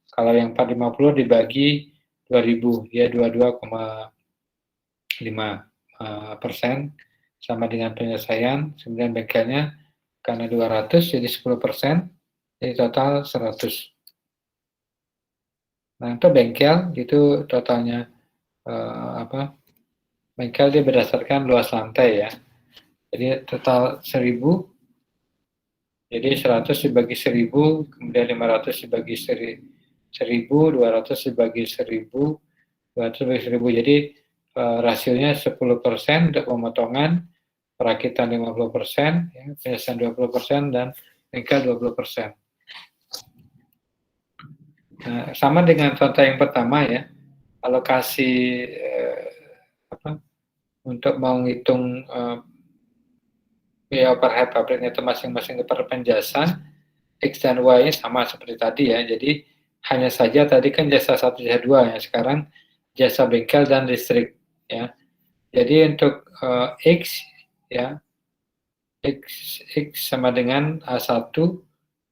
Kalau yang 450 dibagi 2.000, ya 22,5%, sama dengan penyelesaian, kemudian bengkelnya karena 200 jadi 10%, jadi total 100. Nah, untuk bengkel itu totalnya bengkel dia berdasarkan luas lantai ya. Jadi total 1.000, jadi 100 dibagi 1.000, kemudian 500 dibagi 1.000, 200 dibagi 1.000, 200 dibagi 1.000. Jadi rasionya 10% untuk pemotongan, perakitan 50%, ya, penyelesaian 20%, dan bengkel 20%. Nah, sama dengan contoh yang pertama ya, alokasi untuk menghitung biaya overhead pabriknya itu masing-masing departemen jasa, X dan Y sama seperti tadi ya. Jadi hanya saja tadi kan jasa 1, jasa 2 ya, sekarang jasa bengkel dan listrik ya. Jadi untuk X ya, X sama dengan A1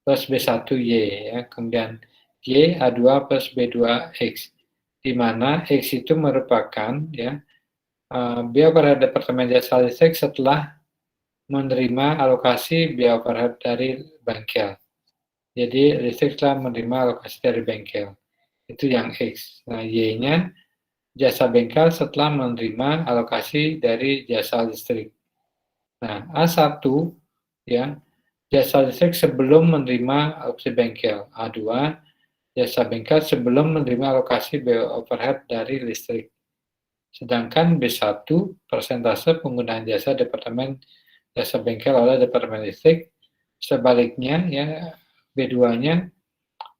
plus B1Y ya, kemudian Y A2 plus B2X, di mana X itu merupakan ya biaya overhead departemen jasa listrik setelah menerima alokasi biaya overhead dari bengkel. Jadi listrik telah menerima alokasi dari bengkel. Itu yang X. Nah, Y-nya jasa bengkel setelah menerima alokasi dari jasa listrik. Nah, A1 ya, jasa listrik sebelum menerima alokasi bengkel. A2, jasa bengkel sebelum menerima alokasi biaya overhead dari listrik. Sedangkan B1, persentase penggunaan jasa departemen jasa bengkel oleh departemen listrik. Sebaliknya ya, B2-nya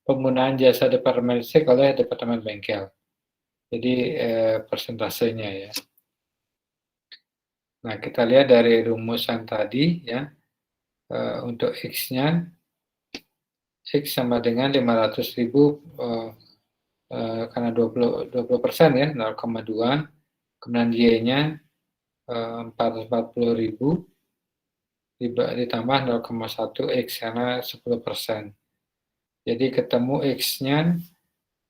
penggunaan jasa departemen listrik oleh departemen bengkel. Jadi persentasenya ya. Nah, kita lihat dari rumusan tadi ya, untuk X-nya, X sama dengan 500.000 karena 20% ya, 0,2. Kemudian Y-nya 440.000, ditambah 0,1 X karena 10%. Jadi ketemu X-nya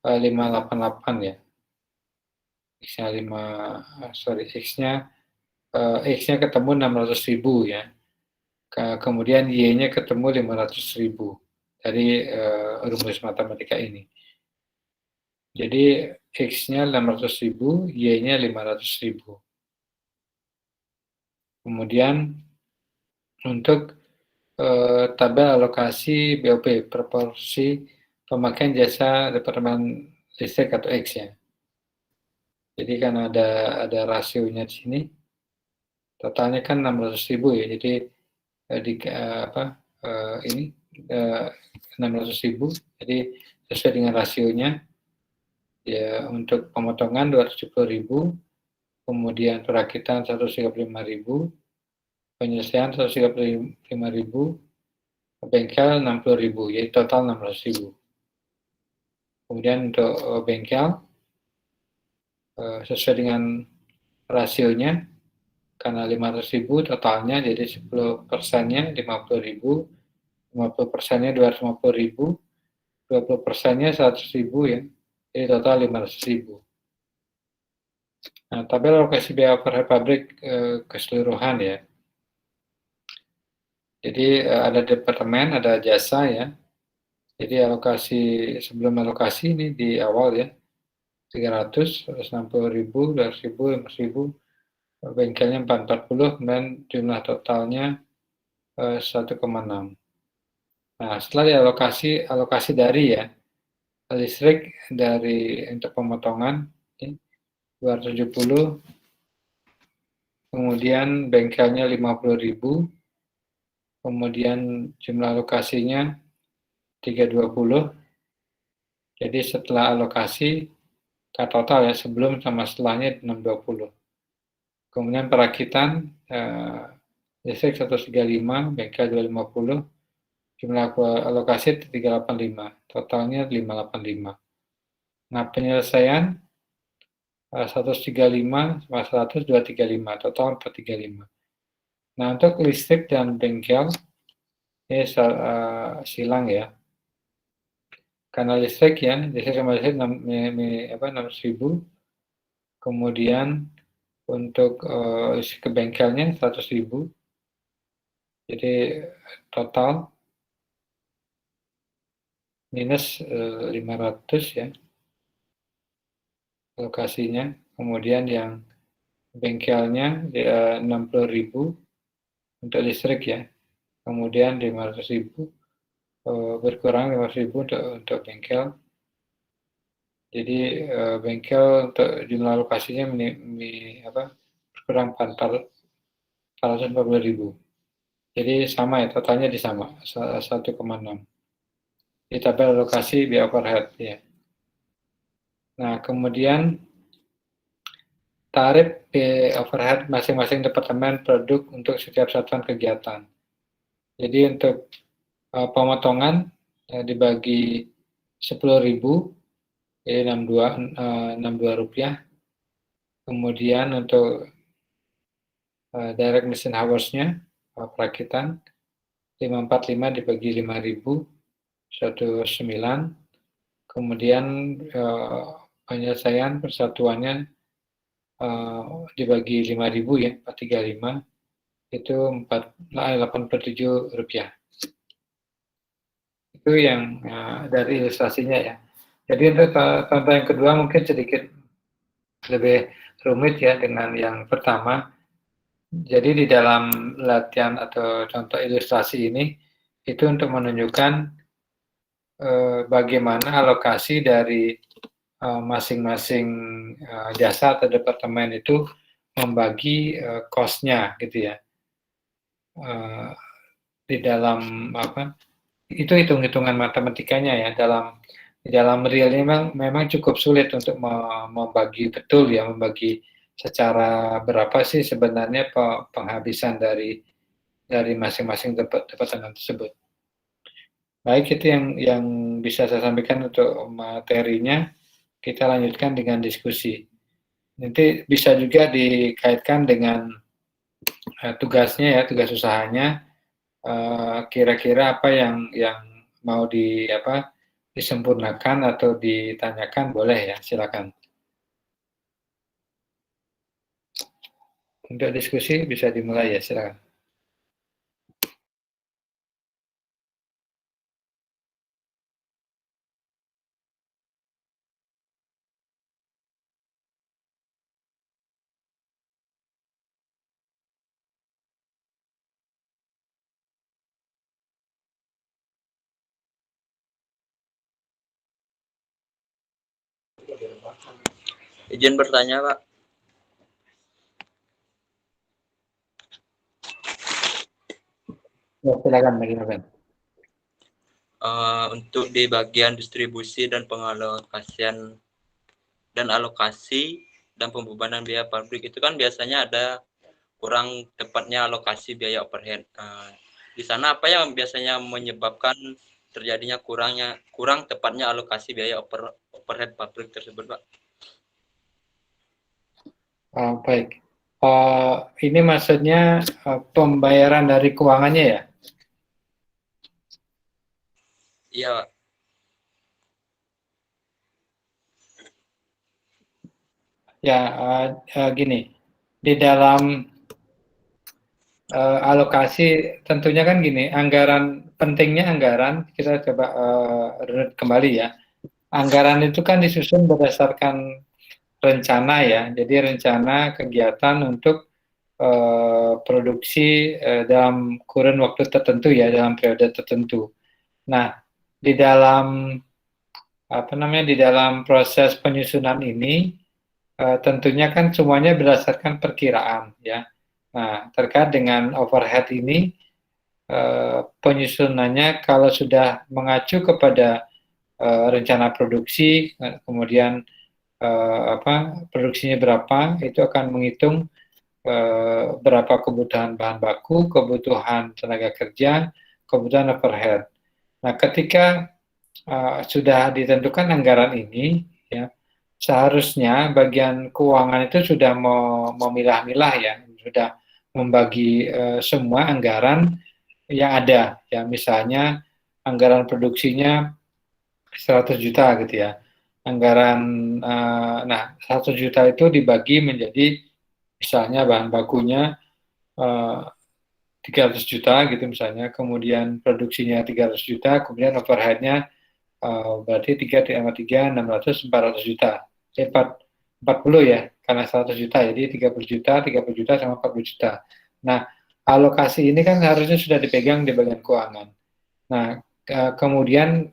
588 ya. X-nya X-nya ketemu 600.000 ya. Kemudian Y-nya ketemu 500.000 dari rumus matematika ini. Jadi X-nya 600.000, Y-nya 500.000. Kemudian untuk tabel alokasi BOP, proporsi pemakaian jasa Departemen Listrik atau X ya. Jadi kan ada rasionya di sini. Totalnya kan 600.000 ya. Jadi ini 600.000. Jadi sesuai dengan rasionya. Ya, untuk pemotongan 270.000, kemudian perakitan 135.000, penyelesaian 135.000, bengkel 60.000, jadi total 600.000. Kemudian untuk bengkel sesuai dengan rasionya, karena 500.000 totalnya, jadi 10%-nya 50.000, 50%-nya 250.000, 20%-nya 100.000 ya. Jadi total 500.000. Nah, tabel alokasi biaya overhead pabrik keseluruhan ya. Jadi ada departemen, ada jasa ya. Jadi sebelum alokasi ini di awal ya, 300, 160.000, 200.000, 500.000, bengkelnya 440, kemudian jumlah totalnya 1,6. Nah, setelah alokasi dari ya, listrik dari untuk pemotongan 270, kemudian bengkelnya 50.000, kemudian jumlah alokasinya 320. Jadi setelah alokasi total ya, sebelum sama setelahnya 620. Kemudian perakitan listrik 135, bengkel 250, jumlah alokasi 385, totalnya 585. Nah, penyelesaian 135 sama 100, 235, total 435. Nah, untuk listrik dan bengkel, ini silang ya. Karena listrik sama listrik 600.000, kemudian untuk ke bengkelnya 100.000, jadi total minus 500 ya alokasinya. Kemudian yang bengkelnya 60.000 untuk listrik ya, kemudian 500.000 berkurang 500.000 untuk bengkel. Jadi bengkel untuk jumlah alokasinya berkurang 440.000. Jadi sama ya, totalnya sama 1,6. Di tabel alokasi biaya overhead ya. Nah, kemudian tarif overhead masing-masing departemen produk untuk setiap satuan kegiatan. Jadi untuk pemotongan dibagi 10.000, jadi 62 rupiah. Kemudian untuk direct machine hours-nya perakitan 545 dibagi 5.000, 109. Kemudian penyelesaian persatuannya dibagi 5.000 ya, 435, itu 87 rupiah. Itu yang dari ilustrasinya ya. Jadi untuk contoh yang kedua mungkin sedikit lebih rumit ya dengan yang pertama. Jadi di dalam latihan atau contoh ilustrasi ini itu untuk menunjukkan bagaimana alokasi dari masing-masing jasa atau departemen itu membagi cost-nya gitu ya. Di dalam itu hitung-hitungan matematikanya ya, di dalam realnya memang cukup sulit untuk membagi betul ya, membagi secara berapa sih sebenarnya penghabisan dari masing-masing departemen tersebut. Baik, itu yang bisa saya sampaikan untuk materinya. Kita lanjutkan dengan diskusi. Nanti bisa juga dikaitkan dengan tugasnya ya, tugas usahanya. kira-kira apa yang mau disempurnakan atau ditanyakan, boleh ya, silakan. Untuk diskusi bisa dimulai ya, silakan. Izin bertanya, Pak. Ya, silakan. Untuk di bagian distribusi dan pengalokasian dan alokasi dan pembebanan biaya pabrik itu kan biasanya ada kurang tepatnya alokasi biaya overhead. Di sana apa yang biasanya menyebabkan terjadinya kurang tepatnya alokasi biaya overhead pabrik tersebut, Pak? Baik. Ini maksudnya pembayaran dari keuangannya ya? Iya, Pak. Ya, gini. Di dalam alokasi tentunya kan gini, pentingnya anggaran, kita coba runut kembali ya. Anggaran itu kan disusun berdasarkan rencana ya, jadi rencana kegiatan untuk produksi dalam kurun waktu tertentu ya, dalam periode tertentu. Nah, di dalam di dalam proses penyusunan ini tentunya kan semuanya berdasarkan perkiraan ya. Nah, terkait dengan overhead ini penyusunannya kalau sudah mengacu kepada rencana produksi, kemudian produksinya berapa, itu akan menghitung berapa kebutuhan bahan baku, kebutuhan tenaga kerja, kebutuhan overhead. Nah, ketika sudah ditentukan anggaran ini, ya, seharusnya bagian keuangan itu sudah memilah-milah ya, sudah membagi semua anggaran yang ada. Ya, misalnya anggaran produksinya 100 juta gitu ya. Anggaran, 100 juta itu dibagi menjadi misalnya bahan bakunya 300 juta gitu misalnya, kemudian produksinya 300 juta, kemudian overheadnya berarti 3 tambah 3, 600, 400 juta. 40 ya, karena 100 juta, jadi 30 juta sama 40 juta. Nah, alokasi ini kan harusnya sudah dipegang di bagian keuangan. Nah, kemudian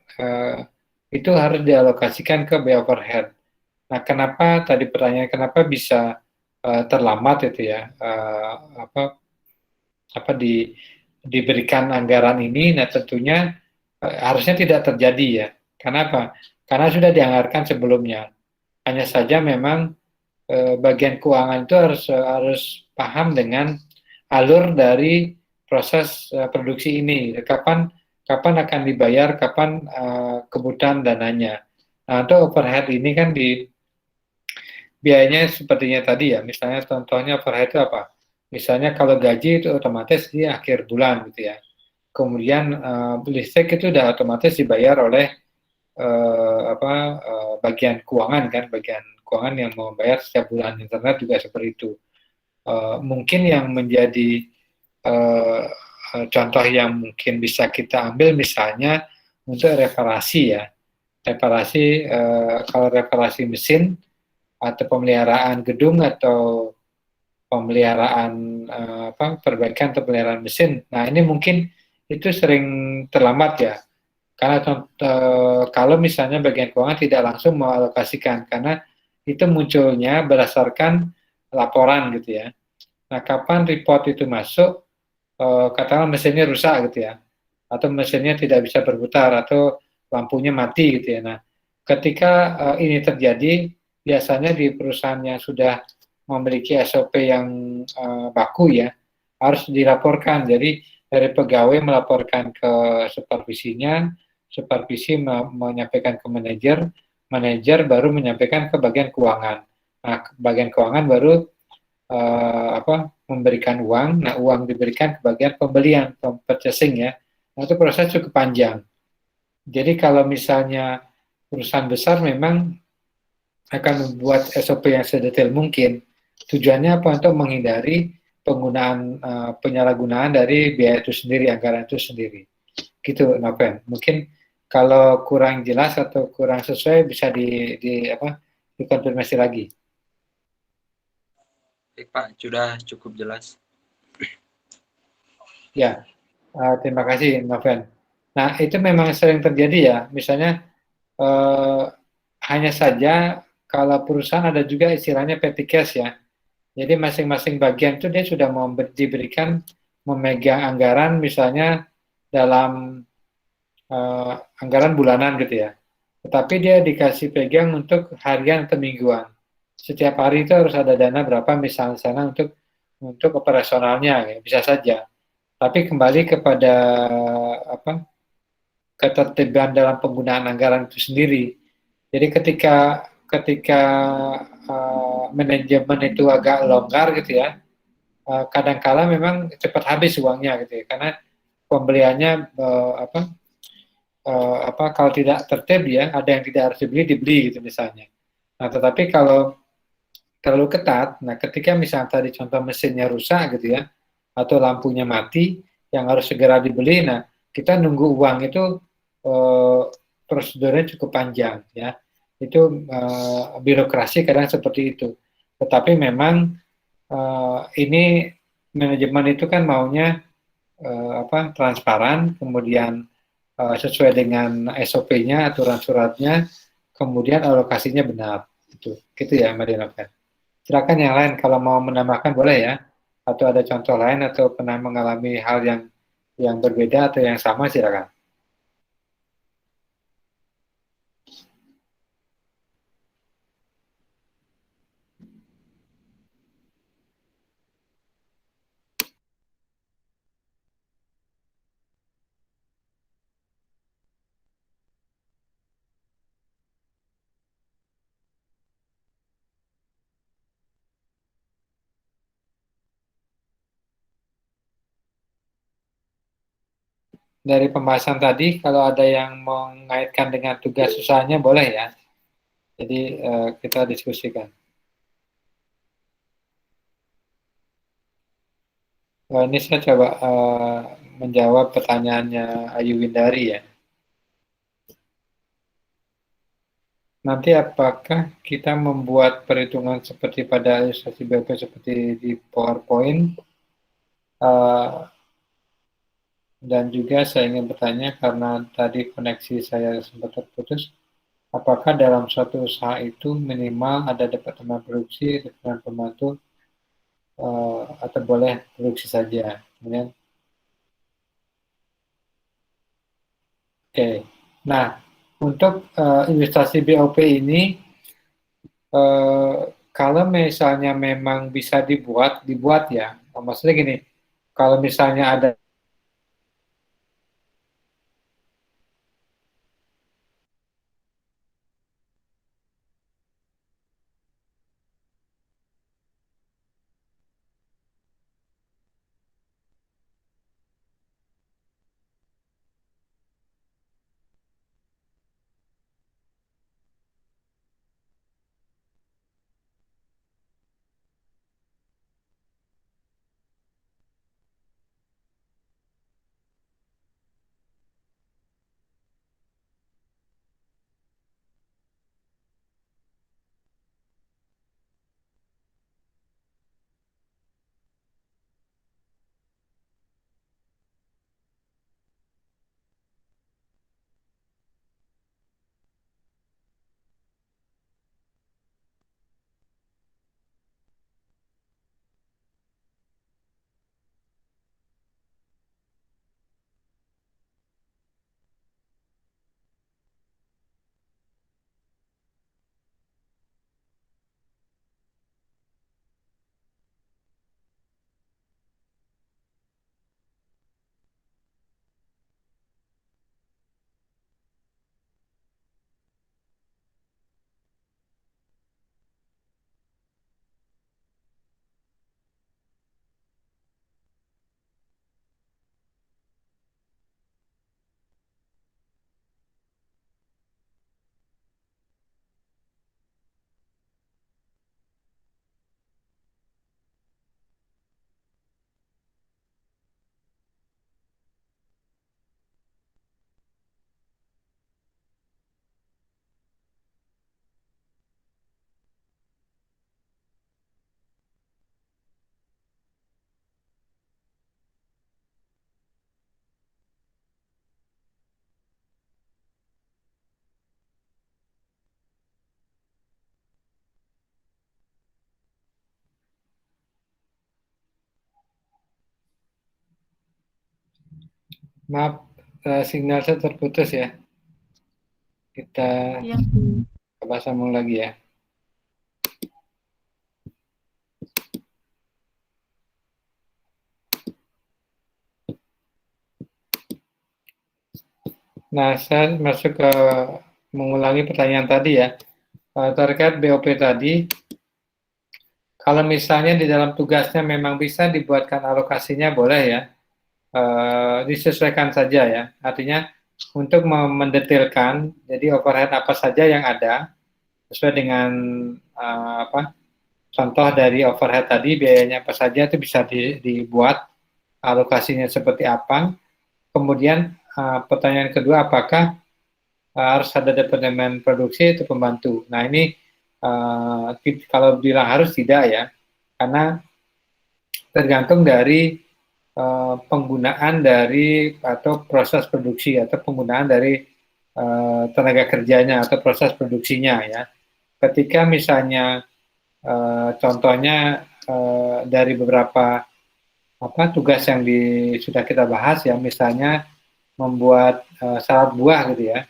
itu harus dialokasikan ke biaya overhead. Nah, kenapa tadi pertanyaan kenapa bisa terlambat itu ya? Diberikan anggaran ini, nah tentunya harusnya tidak terjadi ya. Kenapa? Karena sudah dianggarkan sebelumnya. Hanya saja memang bagian keuangan itu harus paham dengan alur dari proses produksi ini. Kapan akan dibayar, kapan kebutuhan dananya. Nah, untuk overhead ini kan biayanya sepertinya tadi ya. Misalnya contohnya overhead itu apa? Misalnya kalau gaji itu otomatis di akhir bulan gitu ya. Kemudian listrik itu udah otomatis dibayar oleh bagian keuangan kan, bagian keuangan yang membayar setiap bulan. Internet juga seperti itu. Mungkin yang menjadi contoh yang mungkin bisa kita ambil misalnya untuk reparasi ya. Reparasi, kalau reparasi mesin atau pemeliharaan gedung atau pemeliharaan perbaikan atau pemeliharaan mesin. Nah, ini mungkin itu sering terlambat ya. Karena kalau misalnya bagian keuangan tidak langsung mengalokasikan, karena itu munculnya berdasarkan laporan gitu ya. Nah, kapan report itu masuk, katakanlah mesinnya rusak gitu ya, atau mesinnya tidak bisa berputar, atau lampunya mati gitu ya. Nah, ketika ini terjadi, biasanya di perusahaan yang sudah memiliki SOP yang baku ya, harus dilaporkan. Jadi dari pegawai melaporkan ke supervisinya, supervisi menyampaikan ke manajer, manajer baru menyampaikan ke bagian keuangan. Nah, bagian keuangan baru memberikan uang. Nah, uang diberikan ke bagian pembelian, purchasing ya. Nah, itu proses cukup panjang. Jadi kalau misalnya perusahaan besar memang akan membuat SOP yang sedetail mungkin. Tujuannya apa? Untuk menghindari penggunaan penyalahgunaan dari biaya itu sendiri, anggaran itu sendiri. Gitu, Noven. Mungkin kalau kurang jelas atau kurang sesuai bisa dikonfirmasi lagi. Baik, Pak, sudah cukup jelas. Ya, terima kasih, Noven. Nah, itu memang sering terjadi ya. Misalnya eh, hanya saja kalau perusahaan ada juga istilahnya petty cash ya. Jadi masing-masing bagian itu dia sudah diberikan memegang anggaran misalnya dalam anggaran bulanan gitu ya. Tetapi dia dikasih pegang untuk harian atau mingguan. Setiap hari itu harus ada dana berapa misalnya sana untuk operasionalnya ya, bisa saja. Tapi kembali kepada apa ketertiban dalam penggunaan anggaran itu sendiri. Jadi ketika ketika manajemen itu agak longgar gitu ya, kadangkala memang cepat habis uangnya gitu ya, karena pembeliannya kalau tidak tertib ya, ada yang tidak harus dibeli dibeli gitu misalnya. Nah, tetapi kalau terlalu ketat, nah ketika misalnya tadi contoh mesinnya rusak gitu ya, atau lampunya mati yang harus segera dibeli, nah kita nunggu uang itu eh, prosedurnya cukup panjang ya. Itu birokrasi kadang seperti itu. Tetapi memang ini manajemen itu kan maunya transparan, kemudian sesuai dengan SOP-nya, aturan suratnya, kemudian alokasinya benar. Gitu ya, Mbak Dinoven. Silakan yang lain kalau mau menambahkan boleh ya, atau ada contoh lain atau pernah mengalami hal yang berbeda atau yang sama silakan. Dari pembahasan tadi, kalau ada yang mengaitkan dengan tugas usahanya boleh ya. Jadi kita diskusikan. Ini saya coba menjawab pertanyaannya Ayu Windari ya. Nanti apakah kita membuat perhitungan seperti pada ilustrasi BOP seperti di PowerPoint? Dan juga saya ingin bertanya karena tadi koneksi saya sempat terputus, apakah dalam suatu usaha itu minimal ada departemen produksi, departemen pembantu, atau boleh produksi saja? Kemudian, oke. Nah, untuk ilustrasi BOP ini, eh, kalau misalnya memang bisa dibuat ya. Maksudnya gini, kalau misalnya ada Maaf, sinyal saya terputus ya. Kita Iya. coba sambung lagi ya. Nah, saya masuk ke mengulangi pertanyaan tadi ya. Terkait BOP tadi, kalau misalnya di dalam tugasnya memang bisa dibuatkan alokasinya, boleh ya. Disesuaikan saja ya. Artinya untuk mendetailkan, jadi overhead apa saja yang ada sesuai dengan apa contoh dari overhead tadi, biayanya apa saja itu bisa dibuat alokasinya seperti apa. Kemudian pertanyaan kedua, apakah harus ada departemen produksi atau pembantu? Nah ini kalau bilang harus, tidak ya, karena tergantung dari penggunaan dari atau proses produksi atau penggunaan dari tenaga kerjanya atau proses produksinya ya. Ketika misalnya contohnya dari beberapa tugas yang sudah kita bahas ya, misalnya membuat salad buah gitu ya.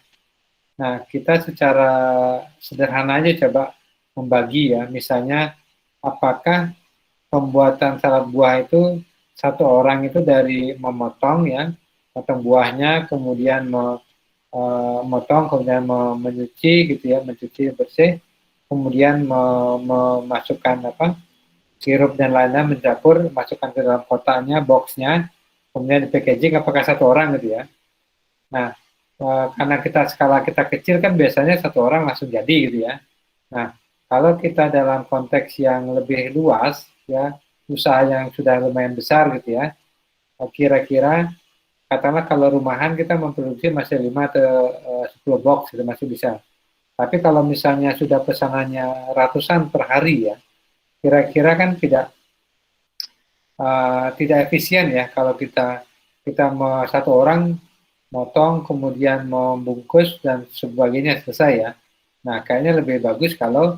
Nah, kita secara sederhana aja coba membagi ya, misalnya apakah pembuatan salad buah itu satu orang itu dari memotong ya, potong buahnya, kemudian memotong, kemudian mencuci gitu ya, mencuci bersih, kemudian memasukkan sirup dan lainnya, mencampur, masukkan ke dalam kotaknya, boxnya, kemudian di packaging, apakah satu orang gitu ya. Nah, karena skala kita kecil kan biasanya satu orang langsung jadi gitu ya. Nah, kalau kita dalam konteks yang lebih luas ya, usaha yang sudah lumayan besar gitu ya, kira-kira katakanlah kalau rumahan kita memproduksi masih 5 atau 10 box itu masih bisa. Tapi kalau misalnya sudah pesanannya ratusan per hari ya, kira-kira kan tidak efisien ya kalau kita satu orang motong kemudian membungkus dan sebagainya selesai ya. Nah, kayaknya lebih bagus kalau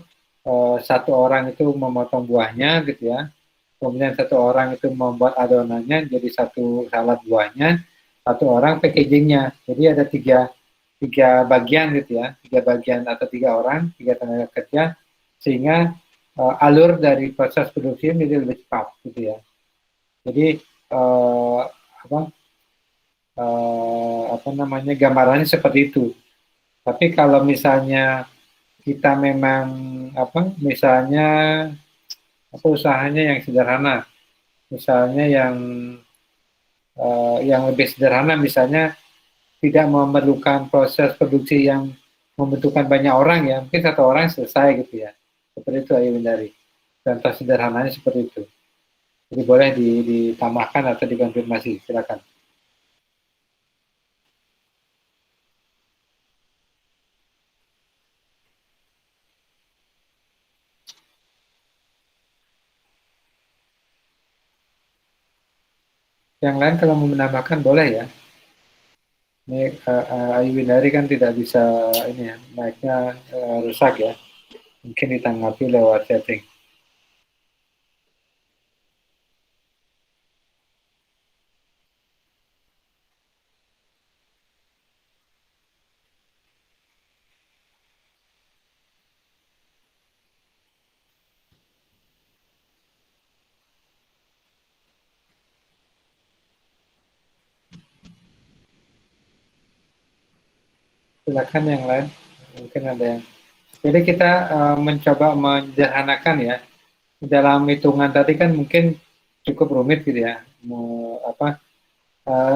satu orang itu memotong buahnya gitu ya, kemudian satu orang itu membuat adonannya jadi satu salad buahnya, satu orang packagingnya. Jadi ada tiga bagian gitu ya, tiga bagian atau tiga orang, tiga tenaga kerja, sehingga alur dari proses produksi menjadi lebih cepat gitu ya. Jadi gambarannya seperti itu. Tapi kalau misalnya kita memang misalnya usahanya yang sederhana, misalnya yang lebih sederhana, misalnya tidak memerlukan proses produksi yang membutuhkan banyak orang ya, mungkin satu orang selesai gitu ya. Seperti itu Ayu Windari. Contoh sederhananya seperti itu. Jadi boleh ditambahkan atau dikonfirmasi, silakan. Yang lain kalau mau menambahkan boleh ya. Ini Ayu Windari kan tidak bisa ini ya, mic-nya rusak ya. Mungkin ditanggapi lewat chatting. Silakan yang lain. Mungkin ada yang. Jadi kita mencoba menyederhanakan ya. Dalam hitungan tadi kan mungkin cukup rumit gitu ya.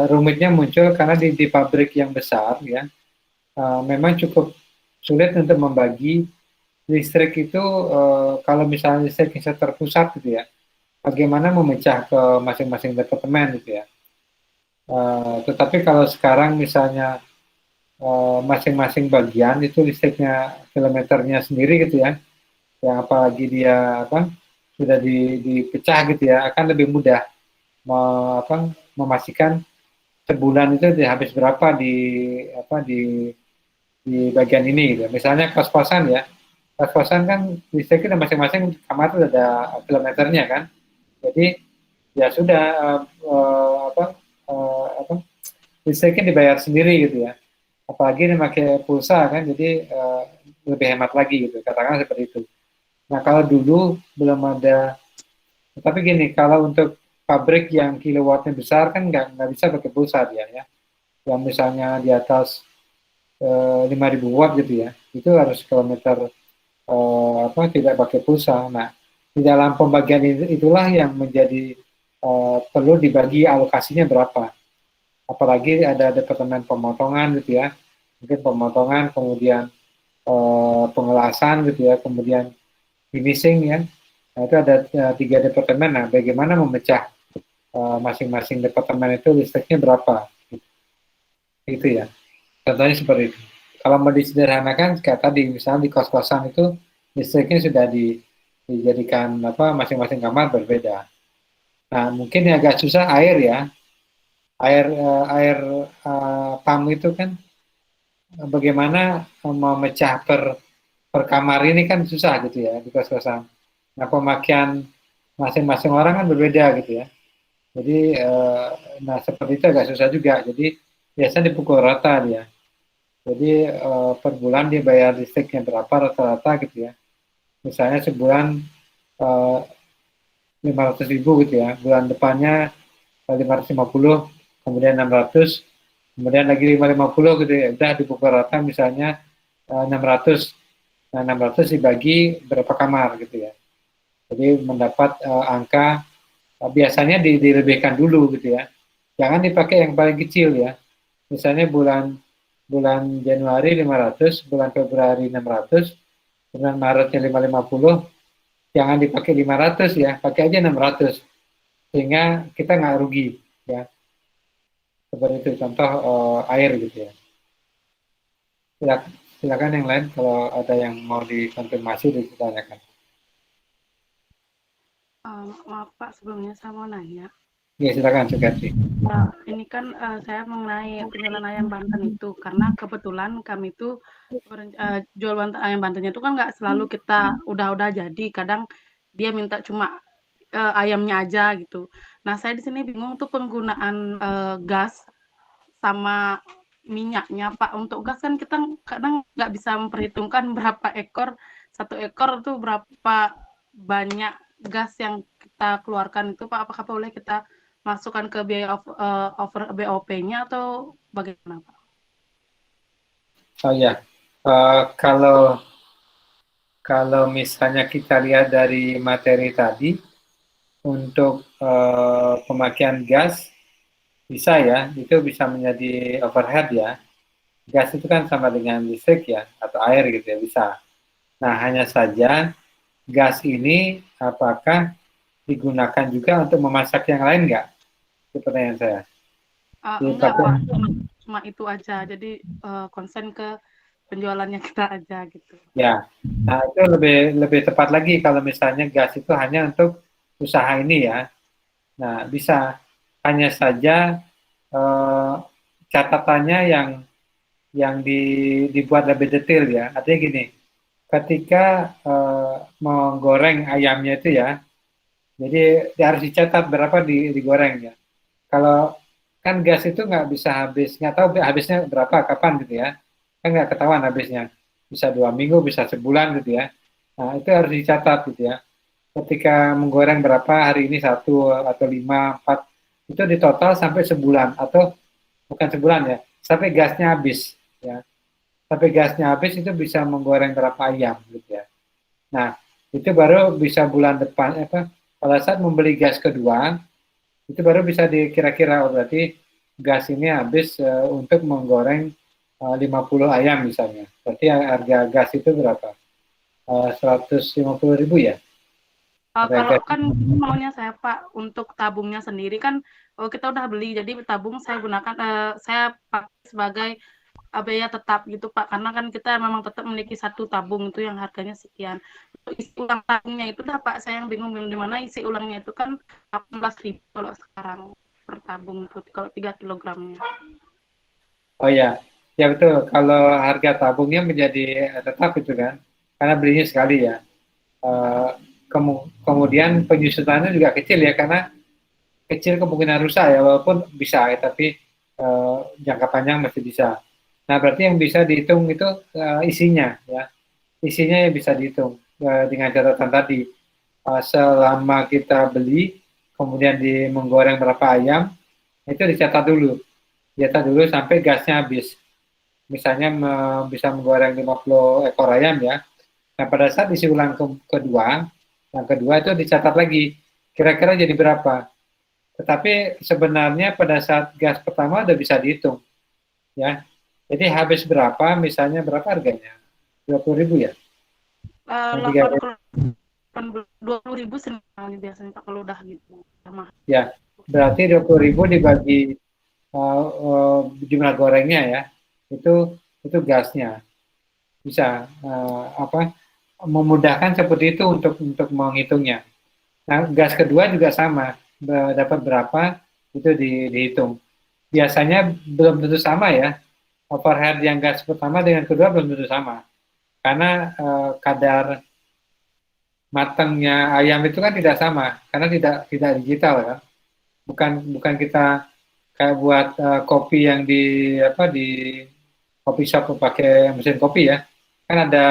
Rumitnya muncul karena di pabrik yang besar ya, memang cukup sulit untuk membagi listrik itu. Kalau misalnya listrik bisa terpusat gitu ya, bagaimana memecah ke masing-masing departemen gitu ya. Tetapi kalau sekarang misalnya masing-masing bagian itu listriknya kilometernya sendiri gitu ya, yang apalagi dia sudah dipecah gitu ya, akan lebih mudah memastikan sebulan itu habis berapa di bagian ini gitu. Misalnya kos-kosan ya, kos-kosan kan listriknya masing-masing kamar itu ada kilometernya kan, jadi ya sudah listriknya dibayar sendiri gitu ya. Apalagi ini pakai pulsa kan, jadi lebih hemat lagi gitu, katakan seperti itu. Nah kalau dulu belum ada, tapi gini, kalau untuk pabrik yang kilowattnya besar kan nggak bisa pakai pulsa dia ya. Yang misalnya di atas 5.000 watt gitu ya, itu harus kilometer tidak pakai pulsa. Nah di dalam pembagian itulah yang menjadi perlu dibagi alokasinya berapa. Apalagi ada departemen pemotongan gitu ya, mungkin pemotongan, kemudian pengelasan gitu ya, kemudian finishing ya. Nah, itu ada 3 departemen. Nah, bagaimana memecah masing-masing departemen itu listriknya berapa? Gitu ya. Contohnya seperti itu. Kalau mau disederhanakan kayak tadi, misalnya di kos-kosan itu listriknya sudah dijadikan masing-masing kamar berbeda. Nah, mungkin yang agak susah air ya. Air pam itu kan bagaimana memecah per kamar ini kan susah gitu ya di kos-kosan. Nah, pemakaian masing-masing orang kan berbeda gitu ya. Jadi, nah seperti itu agak susah juga. Jadi, biasanya dipukul rata dia. Jadi, per bulan dia bayar listriknya berapa rata-rata gitu ya. Misalnya sebulan 500.000 gitu ya. Bulan depannya 550, kemudian 600, kemudian lagi 550 gitu ya. Udah dipukul rata misalnya 600. Nah, 600 dibagi berapa kamar gitu ya. Jadi mendapat angka biasanya dilebihkan dulu gitu ya. Jangan dipakai yang paling kecil ya. Misalnya bulan bulan Januari 500, bulan Februari 600, bulan Maretnya 550, jangan dipakai 500 ya, pakai aja 600 sehingga kita nggak rugi ya. Seperti itu contoh air gitu ya. Silakan, silakan yang lain kalau ada yang mau dikonfirmasi ditanyakan. Maaf Pak, sebelumnya saya mau nanya. Ya silakan Sugati. Nah, ini kan saya mengenai penjualan ayam Banten itu, karena kebetulan kami itu jual ayam Bantennya itu kan nggak selalu kita udah jadi, kadang dia minta cuma ayamnya aja gitu. Nah, saya di sini bingung tuh penggunaan gas sama minyaknya Pak. Untuk gas kan kita kadang nggak bisa memperhitungkan berapa ekor, satu ekor tuh berapa banyak gas yang kita keluarkan itu Pak. Apakah boleh kita masukkan ke biaya over BOP-nya atau bagaimana Pak? Oh ya, kalau misalnya kita lihat dari materi tadi, untuk pemakaian gas bisa ya, itu bisa menjadi overhead ya. Gas itu kan sama dengan listrik ya, atau air gitu ya, bisa. Nah, hanya saja gas ini apakah digunakan juga untuk memasak yang lain nggak? Itu pertanyaan saya. Enggak Pak, cuma itu aja. Jadi konsen ke penjualannya kita aja gitu. Ya, nah itu lebih tepat lagi kalau misalnya gas itu hanya untuk usaha ini ya. Nah, bisa hanya saja catatannya yang dibuat lebih detail ya. Artinya gini, ketika menggoreng ayamnya itu ya, jadi harus dicatat berapa digoreng ya. Kalau kan gas itu nggak bisa habis, nggak tahu habisnya berapa, kapan gitu ya. Kan nggak ketahuan habisnya. Bisa 2 minggu, bisa sebulan gitu ya. Nah, itu harus dicatat gitu ya. Ketika menggoreng berapa hari ini 1 atau 5, 4, itu di total sampai sebulan atau bukan sebulan ya, sampai gasnya habis ya. Sampai gasnya habis itu bisa menggoreng berapa ayam gitu ya. Nah, itu baru bisa bulan depan pada saat membeli gas kedua itu baru bisa dikira-kira berarti gas ini habis untuk menggoreng 50 ayam misalnya. Berarti harga gas itu berapa? 150.000 ya? Kalau kan maunya saya Pak untuk tabungnya sendiri kan kita udah beli, jadi tabung saya gunakan saya pakai sebagai biaya tetap gitu Pak, karena kan kita memang tetap memiliki satu tabung itu yang harganya sekian. Untuk isi ulang tabungnya itu dah Pak, saya yang bingung di mana isi ulangnya itu kan 18.000 kalau sekarang per tabung itu kalau 3 kilogramnya. Oh ya, ya betul. Kalau harga tabungnya menjadi tetap itu kan, karena belinya sekali ya. Kemudian penyusutannya juga kecil ya, karena kecil kemungkinan rusak ya, walaupun bisa ya, tapi jangka panjang masih bisa. Nah, berarti yang bisa dihitung itu isinya, ya. Isinya yang bisa dihitung dengan catatan tadi. Selama kita beli, kemudian menggoreng berapa ayam, itu dicatat dulu. Dicatat dulu sampai gasnya habis. Misalnya bisa menggoreng 50 ekor ayam ya. Nah, pada saat isi ulang kedua, yang kedua itu dicatat lagi. Kira-kira jadi berapa. Tetapi sebenarnya pada saat gas pertama udah bisa dihitung. Ya. Jadi habis berapa, misalnya berapa harganya? 20.000 ya? 20.000 biasanya Pak kalau udah gitu. Ya, berarti 20.000 dibagi jumlah gorengnya ya, itu gasnya. Bisa memudahkan seperti itu untuk menghitungnya. Nah, gas kedua juga sama, dapat berapa itu dihitung. Biasanya belum tentu sama ya, overhead yang gas pertama dengan kedua belum tentu sama, karena kadar matangnya ayam itu kan tidak sama, karena tidak digital kan. Bukan kita kayak buat kopi yang di kopi shop pakai mesin kopi ya, kan ada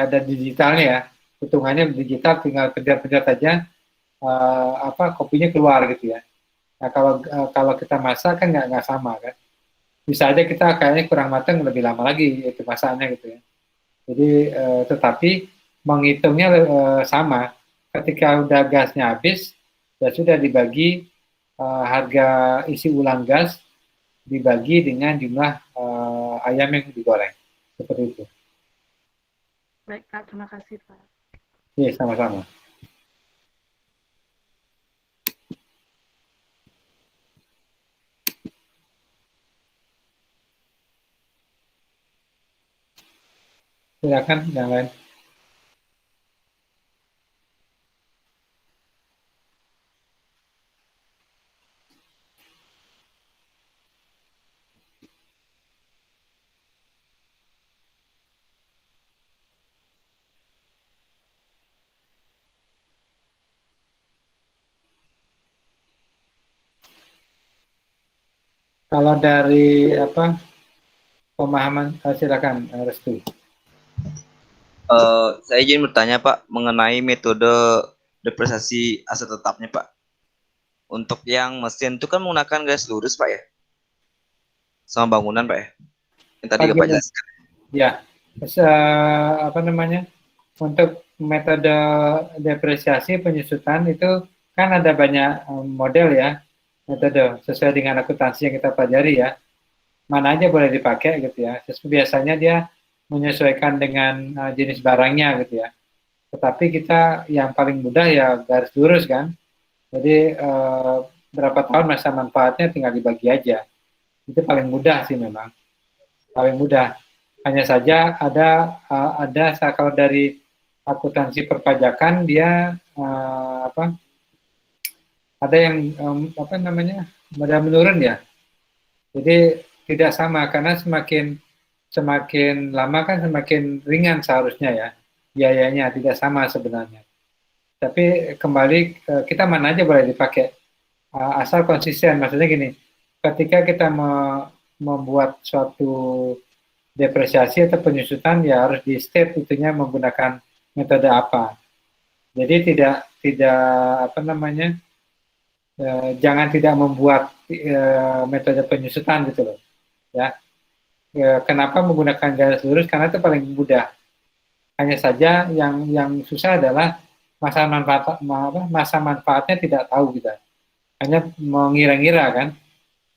ada digitalnya ya, hitungannya digital, tinggal pencet-pencet aja kopinya keluar gitu ya. Nah, kalau kita masak kan nggak sama kan, bisa aja kita kayaknya kurang matang, lebih lama lagi itu masaknya gitu ya. Jadi tetapi menghitungnya sama, ketika udah gasnya habis ya sudah dibagi harga isi ulang gas dibagi dengan jumlah ayam yang digoreng, seperti itu. Baik Pak, terima kasih Pak. Iya, sama-sama. Silakan yang lain. Kalau dari pemahaman, silakan Restu. Saya izin bertanya Pak mengenai metode depresiasi aset tetapnya Pak. Untuk yang mesin itu kan menggunakan garis lurus Pak ya, sama bangunan Pak ya, yang tadi Pak jelaskan. Ya, untuk metode depresiasi penyusutan itu kan ada banyak model ya, metode sesuai dengan akuntansi yang kita pelajari ya. Mana aja boleh dipakai gitu ya. Biasanya dia menyesuaikan dengan jenis barangnya gitu ya. Tetapi kita yang paling mudah ya garis lurus kan. Jadi berapa tahun masa manfaatnya tinggal dibagi aja. Itu paling mudah sih memang. Paling mudah. Hanya saja ada kalau dari akuntansi perpajakan dia ada yang modal menurun ya. Jadi tidak sama, karena semakin lama kan semakin ringan seharusnya ya biayanya, tidak sama sebenarnya. Tapi kembali kita mana aja boleh dipakai asal konsisten. Maksudnya gini, ketika kita membuat suatu depresiasi atau penyusutan ya harus di state itunya menggunakan metode apa. Jadi tidak jangan tidak membuat metode penyusutan gitu loh ya. Kenapa menggunakan garis lurus? Karena itu paling mudah. Hanya saja yang susah adalah masa manfaatnya tidak tahu kita. Hanya mengira-ngira kan.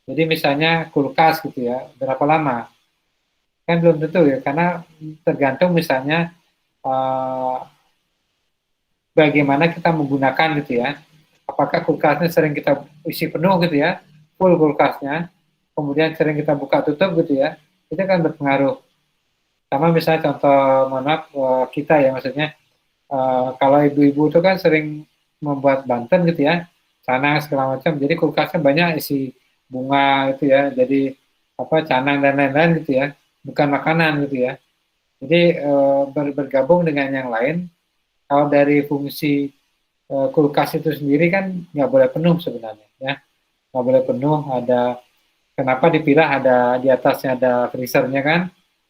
Jadi misalnya kulkas gitu ya, berapa lama? Kan belum tentu ya, karena tergantung misalnya bagaimana kita menggunakan gitu ya. Apakah kulkasnya sering kita isi penuh gitu ya, full kulkasnya, kemudian sering kita buka tutup gitu ya, itu kan berpengaruh. Sama misalnya contoh, mohon maaf, kita ya maksudnya, kalau ibu-ibu itu kan sering membuat banten gitu ya, canang segala macam, jadi kulkasnya banyak isi bunga itu ya, jadi canang dan lain-lain gitu ya, bukan makanan gitu ya. Jadi bergabung dengan yang lain. Kalau dari fungsi kulkas itu sendiri kan nggak boleh penuh sebenarnya ya. nggak boleh penuh. Ada kenapa dipilah, ada di atasnya ada freezernya kan,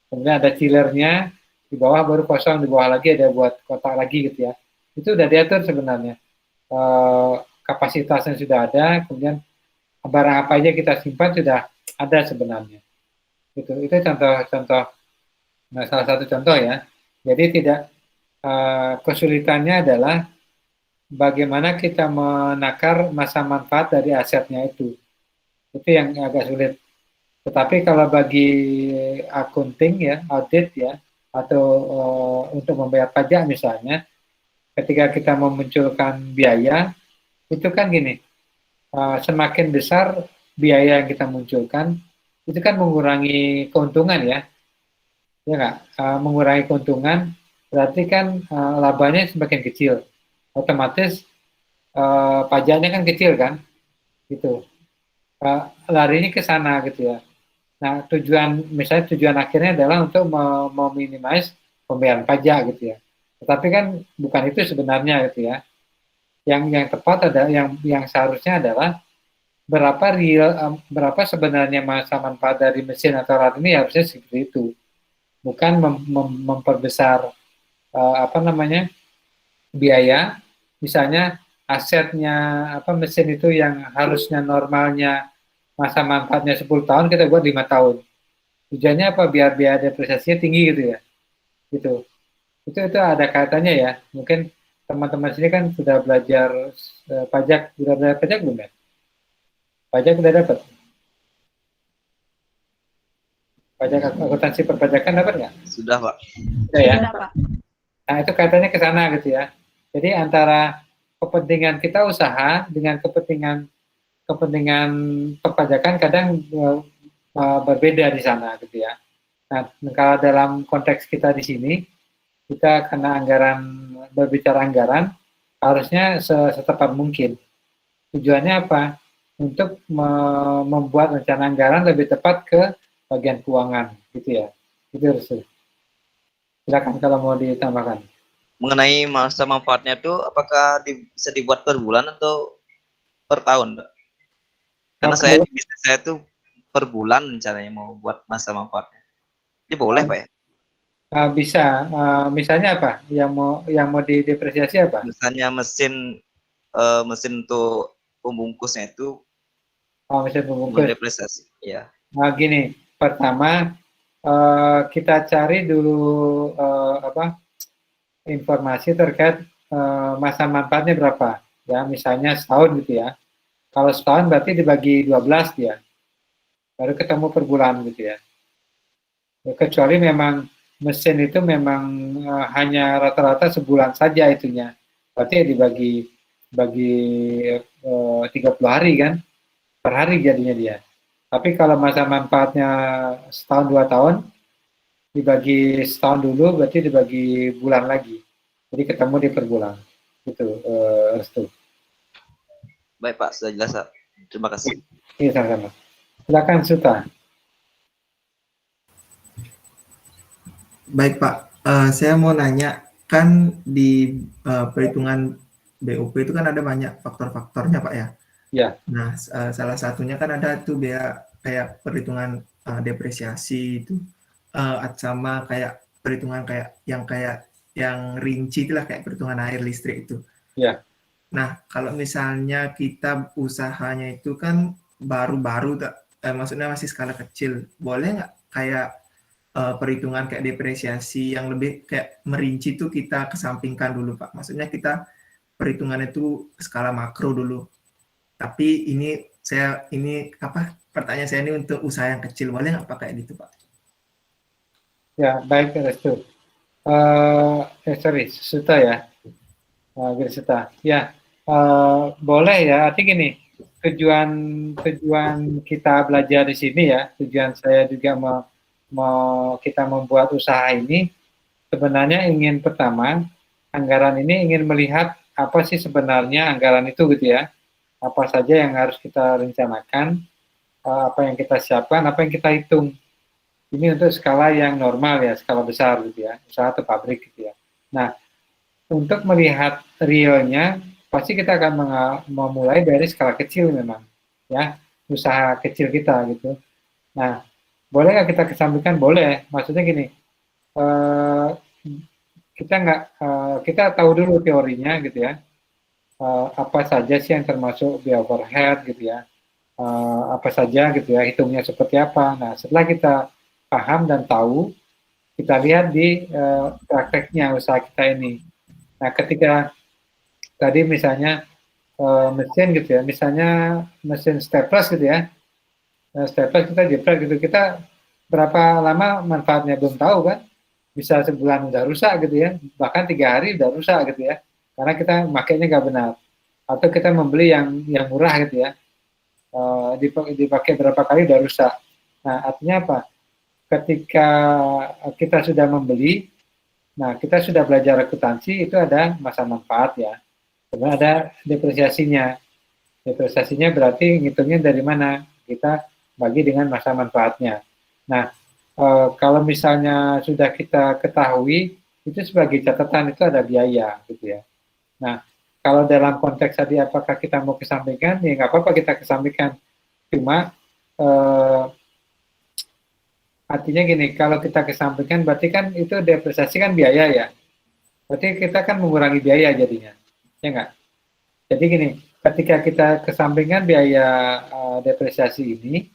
kemudian ada chillernya, di bawah baru kosong, di bawah lagi ada buat kotak lagi gitu ya. Itu udah diatur sebenarnya. Kapasitasnya sudah ada, kemudian barang apa aja kita simpan sudah ada sebenarnya. Itu contoh-contoh, nah, salah satu contoh ya. Jadi tidak kesulitannya adalah bagaimana kita menakar masa manfaat dari asetnya itu. Itu yang agak sulit. Tetapi kalau bagi accounting ya, audit ya, atau untuk membayar pajak misalnya, ketika kita memunculkan biaya, itu kan gini, semakin besar biaya yang kita munculkan, itu kan mengurangi keuntungan ya, ya nggak? Mengurangi keuntungan, berarti kan labanya semakin kecil, otomatis pajaknya kan kecil kan, gitu. Larinya ke sana gitu ya. Nah, misalnya tujuan akhirnya adalah untuk meminimais pembayaran pajak gitu ya. Tetapi kan bukan itu sebenarnya gitu ya. Yang tepat adalah yang seharusnya adalah berapa sebenarnya masa manfaat dari mesin atau alat ini, harusnya seperti itu. Bukan memperbesar biaya. Misalnya asetnya mesin itu yang harusnya normalnya masa manfaatnya 10 tahun, kita buat 5 tahun. Tujuannya apa? Biar biaya depresiasinya tinggi gitu ya. Gitu. Itu ada kaitannya ya. Mungkin teman-teman sini kan sudah belajar pajak, sudah belajar pajak belum ya? Pajak udah dapat? Pajak akuntansi perpajakan dapat nggak? Sudah, Pak. Sudah ya. Sudah, Pak. Nah, itu kaitannya ke sana gitu ya. Jadi antara kepentingan kita usaha dengan kepentingan perpajakan kadang berbeda di sana gitu ya. Nah, kalau dalam konteks kita di sini, kita karena berbicara anggaran, harusnya setepat mungkin. Tujuannya apa? Untuk membuat rencana anggaran lebih tepat ke bagian keuangan, gitu ya. Itu harus. Silakan kalau mau ditambahkan. Mengenai masa manfaatnya tuh, apakah bisa dibuat per bulan atau per tahun, Pak? Karena di bisnis saya tuh per bulan rencananya mau buat masa manfaatnya. Ini boleh, Pak ya? Bisa. Misalnya apa? Yang mau didepresiasi apa? Misalnya mesin untuk pembungkusnya itu Mesin pembungkus. depresiasi. Ya. Gini, pertama kita cari dulu informasi terkait masa manfaatnya berapa. Ya, misalnya setahun gitu ya. Kalau setahun berarti dibagi 12 dia. Baru ketemu per bulan gitu ya. Kecuali memang mesin itu memang hanya rata-rata sebulan saja itunya. Berarti ya dibagi 30 hari kan. Per hari jadinya dia. Tapi kalau masa manfaatnya setahun 2 tahun, dibagi setahun dulu berarti dibagi bulan lagi. Jadi ketemu di per bulan. Gitu, Restu. Baik, Pak, sudah jelas, Pak. Terima kasih. Iya, sama-sama. Silakan, Suta. Baik, Pak. Saya mau nanya, kan di perhitungan BOP itu kan ada banyak faktor-faktornya, Pak ya? Ya. Nah, salah satunya kan ada tuh biaya kayak perhitungan depresiasi itu, sama kayak perhitungan yang rinci itulah kayak perhitungan air listrik itu. Ya. Nah, kalau misalnya kita usahanya itu kan baru-baru, maksudnya masih skala kecil, boleh nggak kayak perhitungan kayak depresiasi yang lebih kayak merinci itu kita kesampingkan dulu, Pak? Maksudnya kita perhitungan itu skala makro dulu. Tapi pertanyaan saya ini untuk usaha yang kecil, boleh nggak pakai gitu, Pak? Ya, baik, Restu. Suta ya. Suta. Ya, boleh ya. Artinya gini, tujuan kita belajar di sini ya, tujuan saya juga kita membuat usaha ini sebenarnya ingin pertama, anggaran ini ingin melihat apa sih sebenarnya anggaran itu gitu ya. Apa saja yang harus kita rencanakan, apa yang kita siapkan, apa yang kita hitung. Ini untuk skala yang normal ya, skala besar gitu ya, usaha atau pabrik gitu ya. Nah, untuk melihat realnya, pasti kita akan memulai dari skala kecil memang. ya, usaha kecil kita gitu. Nah, boleh nggak kita kesampingkan? Boleh. Maksudnya gini, kita tahu dulu teorinya gitu ya. Apa saja sih yang termasuk biaya overhead gitu ya. Apa saja gitu ya, hitungnya seperti apa. Nah, setelah kita paham dan tahu, kita lihat di prakteknya usaha kita ini. Nah, ketika tadi misalnya mesin gitu ya, misalnya mesin staples gitu ya, staples kita jeprek gitu, kita berapa lama manfaatnya belum tahu kan, bisa sebulan udah rusak gitu ya, bahkan 3 hari udah rusak gitu ya, karena kita makainya nggak benar, atau kita membeli yang murah gitu ya, dipakai berapa kali udah rusak. Nah, artinya apa? Ketika kita sudah membeli, nah kita sudah belajar akuntansi, itu ada masa manfaat ya. Kemudian ada depresiasinya. Depresiasinya berarti ngitungnya dari mana? Kita bagi dengan masa manfaatnya. Nah, kalau misalnya sudah kita ketahui, itu sebagai catatan itu ada biaya gitu ya. Nah, kalau dalam konteks tadi apakah kita mau kesampingkan, ya nggak apa-apa kita kesampingkan. Cuma artinya gini, kalau kita kesampingkan berarti kan itu depresiasi kan biaya ya. Berarti kita kan mengurangi biaya jadinya. Ya enggak? Jadi gini, ketika kita kesampingkan biaya depresiasi ini,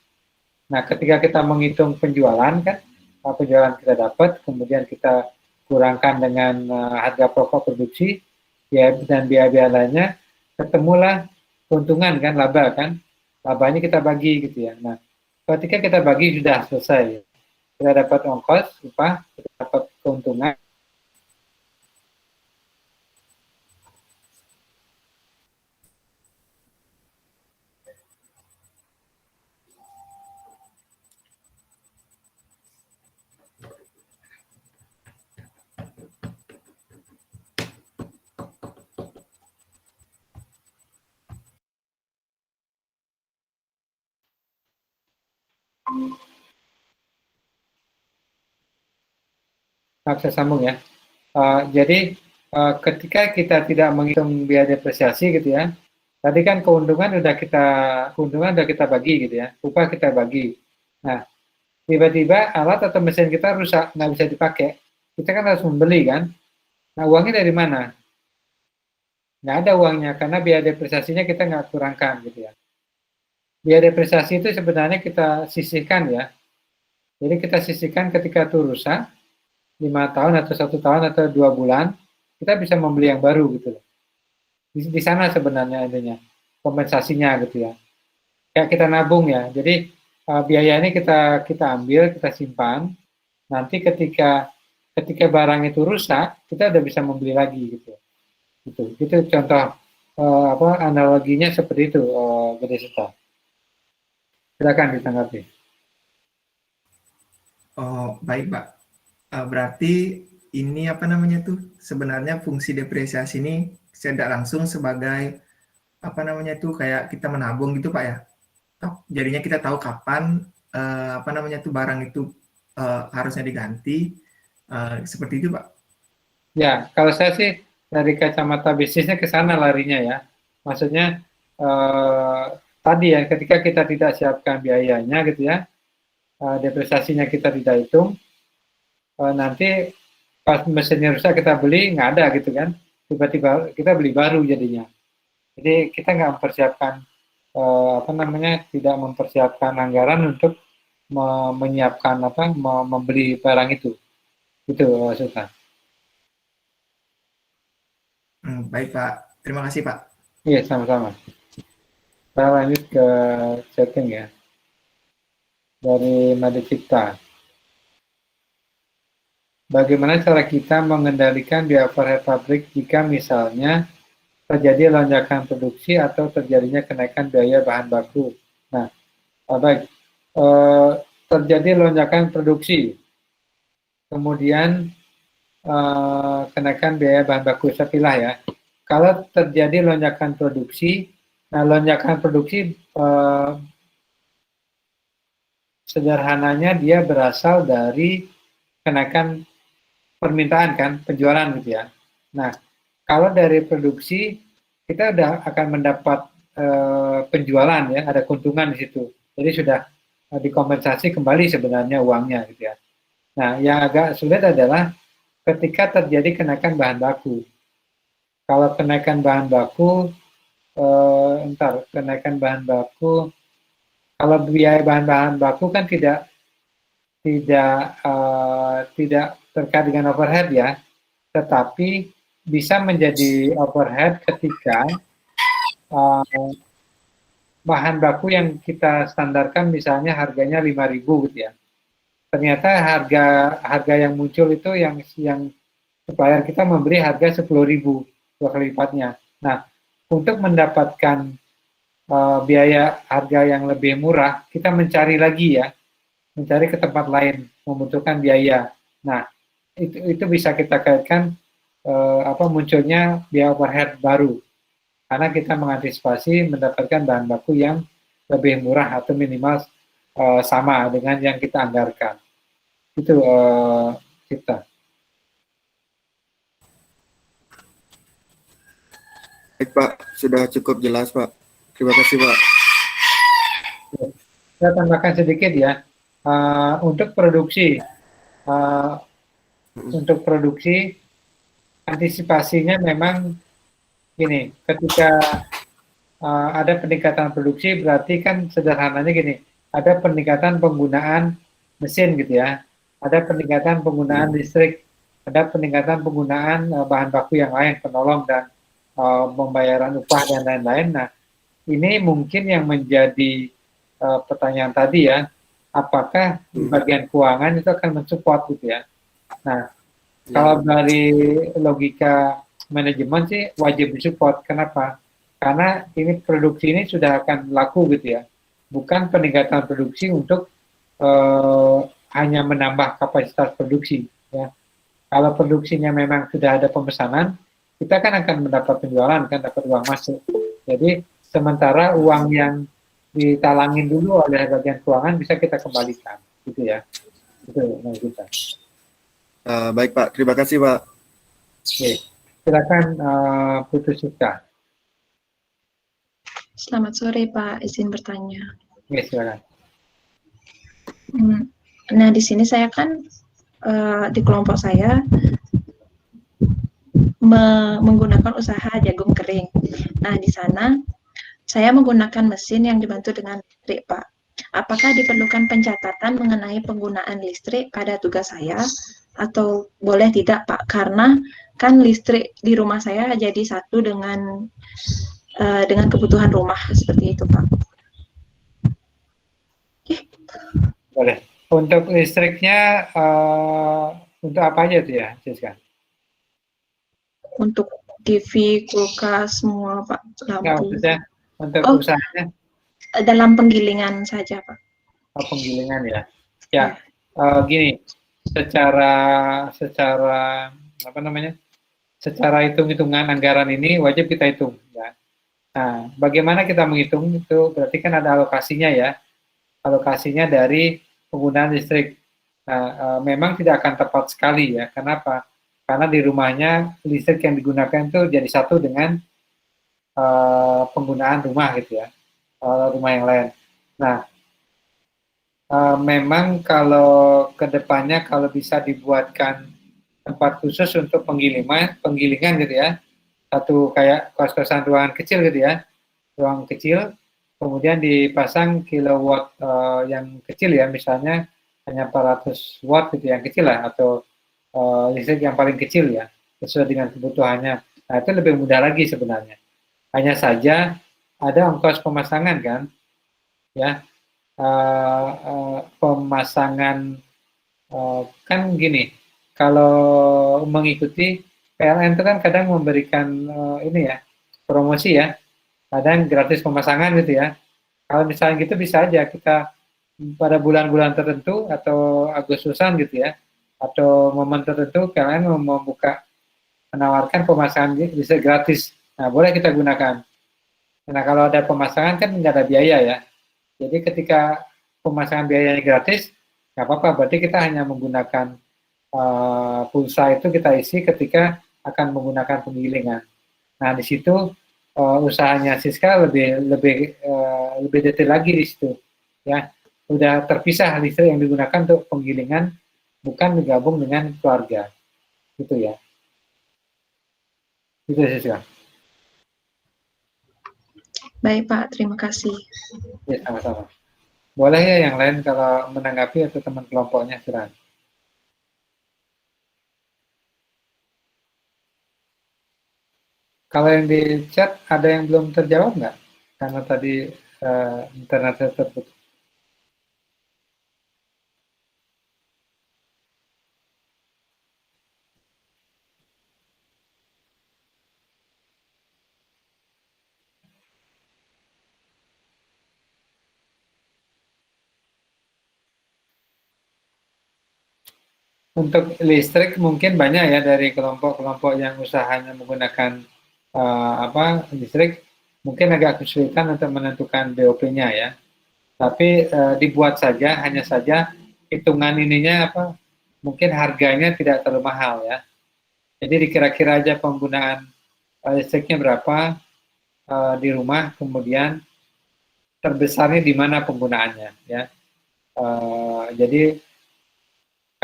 nah ketika kita menghitung penjualan kan, penjualan kita dapat, kemudian kita kurangkan dengan harga pokok produksi, ya, dan biaya-biaya lainnya, ketemulah keuntungan kan, laba kan, labanya kita bagi gitu ya. Nah, ketika kita bagi sudah selesai, kita dapat ongkos, upah, kita dapat keuntungan. Saya sambung ya. Jadi ketika kita tidak menghitung biaya depresiasi gitu ya, tadi kan keuntungan udah kita bagi gitu ya, upah kita bagi. Nah, tiba-tiba alat atau mesin kita rusak, nggak bisa dipakai, kita kan harus membeli kan. Nah, uangnya dari mana? Nggak ada uangnya, karena biaya depresiasinya kita nggak kurangkan gitu ya. Biaya depresiasi itu sebenarnya kita sisihkan ya. Jadi kita sisihkan ketika itu rusak, 5 tahun atau 1 tahun atau 2 bulan, kita bisa membeli yang baru gitu loh. Di sana sebenarnya intinya kompensasinya gitu ya. Kayak kita nabung ya. Jadi biaya ini kita ambil, kita simpan. Nanti ketika barang itu rusak, kita udah bisa membeli lagi gitu. Itu contoh analoginya seperti itu, Gede Seta. Silakan ditanggapi. Oh, baik, Pak. Berarti ini apa namanya tuh sebenarnya fungsi depresiasi ini tidak langsung sebagai apa namanya tuh kayak kita menabung gitu Pak ya. Jadinya kita tahu kapan apa namanya tuh barang itu harusnya diganti seperti itu Pak. Ya, kalau saya sih dari kacamata bisnisnya ke sana larinya ya. Maksudnya tadi ya, ketika kita tidak siapkan biayanya gitu ya, depresiasinya kita tidak hitung, nanti pas mesinnya rusak kita beli nggak ada gitu kan, tiba-tiba kita beli baru jadinya. Jadi kita nggak mempersiapkan tidak mempersiapkan anggaran untuk menyiapkan membeli barang itu. Itu maksudnya. Baik Pak, terima kasih Pak. Iya, sama-sama. Kita lanjut ke chatting ya. Dari Made Cipta. Bagaimana cara kita mengendalikan biaya overhead pabrik jika misalnya terjadi lonjakan produksi atau terjadinya kenaikan biaya bahan baku? Nah, baik. Terjadi lonjakan produksi, kemudian kenaikan biaya bahan baku. Saya pilih ya. Kalau terjadi lonjakan produksi, nah lonjakan produksi sederhananya dia berasal dari kenaikan permintaan kan, penjualan gitu ya. Nah, kalau dari produksi kita udah akan mendapat penjualan ya, ada keuntungan di situ. Jadi sudah dikompensasi kembali sebenarnya uangnya gitu ya. Nah, yang agak sulit adalah ketika terjadi kenaikan bahan baku. Kalau kenaikan bahan baku, kenaikan bahan baku, kalau biaya bahan baku kan tidak terkait dengan overhead ya, tetapi bisa menjadi overhead ketika bahan baku yang kita standarkan misalnya harganya 5.000 gitu ya. Ternyata harga yang muncul itu yang supplier kita memberi harga 10.000, 2 kali lipatnya. Nah, untuk mendapatkan biaya harga yang lebih murah, kita mencari lagi ya, mencari ke tempat lain, membutuhkan biaya. Nah, itu bisa kita kaitkan munculnya biaya overhead baru, karena kita mengantisipasi mendapatkan bahan baku yang lebih murah atau minimal sama dengan yang kita anggarkan. Itu kita. Baik Pak, sudah cukup jelas Pak. Terima kasih Pak. Saya tambahkan sedikit ya, untuk produksi, antisipasinya memang gini, ketika ada peningkatan produksi berarti kan sederhananya gini, ada peningkatan penggunaan mesin gitu ya, ada peningkatan penggunaan listrik, ada peningkatan penggunaan bahan baku yang lain, penolong dan pembayaran upah dan lain-lain. Nah, ini mungkin yang menjadi pertanyaan tadi ya, apakah di bagian keuangan itu akan mensupport gitu ya. Nah, kalau dari logika manajemen sih wajib disupport. Kenapa? Karena ini produksi ini sudah akan laku gitu ya, bukan peningkatan produksi untuk hanya menambah kapasitas produksi ya. Kalau produksinya memang sudah ada pemesanan, kita kan akan mendapat penjualan, kan dapat uang masuk. Jadi sementara uang yang ditalangin dulu oleh bagian keuangan bisa kita kembalikan, gitu ya. Itu menurut kita. Baik Pak, terima kasih Pak. Oke, silakan Putu Suka. Selamat sore Pak, izin bertanya. Oke, silakan. Nah, di sini saya kan di kelompok saya menggunakan usaha jagung kering. Nah, di sana saya menggunakan mesin yang dibantu dengan listrik, Pak. Apakah diperlukan pencatatan mengenai penggunaan listrik pada tugas saya atau boleh tidak, Pak? Karena kan listrik di rumah saya jadi satu dengan kebutuhan rumah seperti itu, Pak. Boleh. Untuk listriknya untuk apa aja tuh ya, Siska? Untuk TV, kulkas, semua Pak, lampu. Maksudnya untuk usahanya? Dalam penggilingan saja Pak. Penggilingan ya. Ya, gini, secara apa namanya? Secara hitung-hitungan anggaran ini wajib kita hitung. Ya. Nah, bagaimana kita menghitung itu? Berarti kan ada alokasinya ya. Alokasinya dari penggunaan listrik. Nah, memang tidak akan tepat sekali ya. Kenapa? Karena di rumahnya listrik yang digunakan itu jadi satu dengan penggunaan rumah gitu ya, rumah yang lain. Nah, memang kalau kedepannya kalau bisa dibuatkan tempat khusus untuk penggilingan gitu ya, satu kayak kos-kosan ruangan kecil gitu ya, ruang kecil, kemudian dipasang kilowatt yang kecil ya, misalnya hanya 400 watt gitu yang kecil lah, atau listrik yang paling kecil ya, sesuai dengan kebutuhannya. Nah, itu lebih mudah lagi sebenarnya. Hanya saja ada ongkos pemasangan kan, ya, pemasangan kan gini, kalau mengikuti PLN itu kan kadang memberikan ini ya, promosi ya, kadang gratis pemasangan gitu ya. Kalau misalnya gitu bisa aja kita pada bulan-bulan tertentu atau Agustusan gitu ya, atau momen tertentu kalian menawarkan pemasangan bisa gratis. Nah, boleh kita gunakan. Nah, kalau ada pemasangan kan nggak ada biaya ya. Jadi ketika pemasangan biayanya gratis, nggak apa-apa. Berarti kita hanya menggunakan pulsa itu kita isi ketika akan menggunakan penggilingan. Nah, di situ usahanya Siska lebih detail lagi di situ, ya. Udah terpisah listrik yang digunakan untuk penggilingan, bukan digabung dengan keluarga, gitu ya. Itu Siska. Baik Pak, terima kasih. Ya, sama-sama. Boleh ya yang lain kalau menanggapi atau teman kelompoknya, silakan. Kalau yang di chat ada yang belum terjawab nggak? Karena tadi internetnya terputus. Untuk listrik mungkin banyak ya dari kelompok-kelompok yang usahanya menggunakan listrik, mungkin agak kesulitan untuk menentukan BOP-nya ya. Tapi dibuat saja, hanya saja hitungan ininya mungkin harganya tidak terlalu mahal ya. Jadi dikira-kira aja penggunaan listriknya berapa di rumah, kemudian terbesarnya di mana penggunaannya ya. Jadi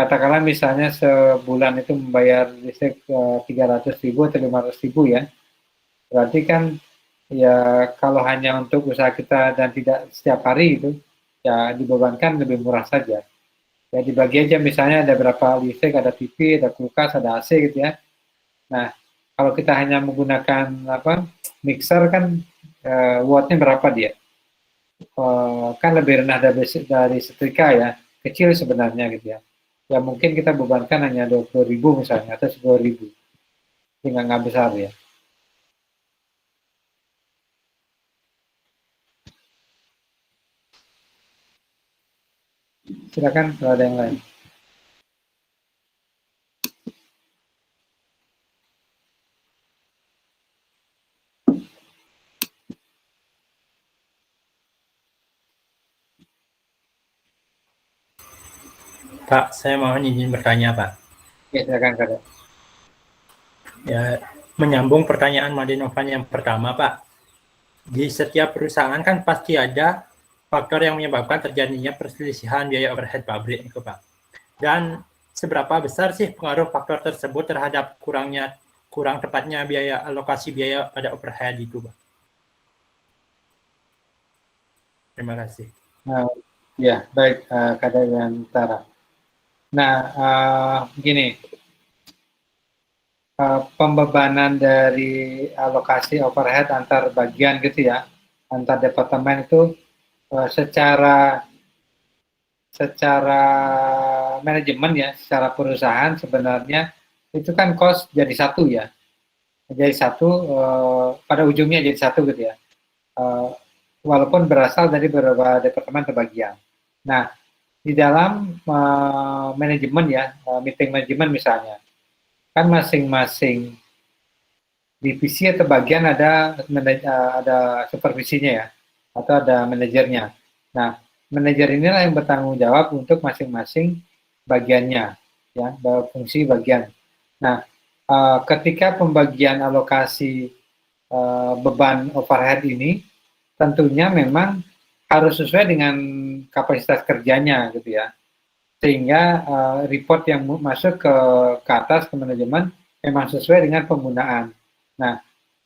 katakanlah misalnya sebulan itu membayar listrik 300.000 atau 500.000 ya, berarti kan ya kalau hanya untuk usaha kita dan tidak setiap hari itu ya dibebankan lebih murah saja. Ya dibagi aja misalnya ada berapa listrik, ada TV, ada kulkas, ada AC gitu ya. Nah kalau kita hanya menggunakan mixer kan wattnya berapa dia? Kan lebih rendah dari setrika ya, kecil sebenarnya gitu ya. Ya mungkin kita bebankan hanya 20.000 misalnya atau 10.000, sehingga nggak besar ya. Silakan kalau ada yang lain. Pak, saya mohon izin bertanya, Pak. Ya, silakan, Kak. Ya, menyambung pertanyaan Madinovan yang pertama, Pak. Di setiap perusahaan kan pasti ada faktor yang menyebabkan terjadinya perselisihan biaya overhead pabrik itu, Pak. Dan seberapa besar sih pengaruh faktor tersebut terhadap kurang tepatnya alokasi biaya pada overhead itu, Pak? Terima kasih. Ya, baik, Kak Dayantara. Nah, begini, pembebanan dari alokasi overhead antar bagian gitu ya, antar departemen itu secara manajemen ya, secara perusahaan sebenarnya itu kan cost jadi satu ya, jadi satu pada ujungnya jadi satu gitu ya, walaupun berasal dari beberapa departemen atau bagian. Nah, di dalam manajemen ya, meeting manajemen misalnya, kan masing-masing divisi atau bagian ada supervisinya ya, atau ada manajernya. Nah, manajer inilah yang bertanggung jawab untuk masing-masing bagiannya, ya, fungsi bagian. Nah, ketika pembagian alokasi beban overhead ini, tentunya memang harus sesuai dengan kapasitas kerjanya gitu ya, sehingga report yang masuk ke atas ke manajemen memang sesuai dengan penggunaan. Nah,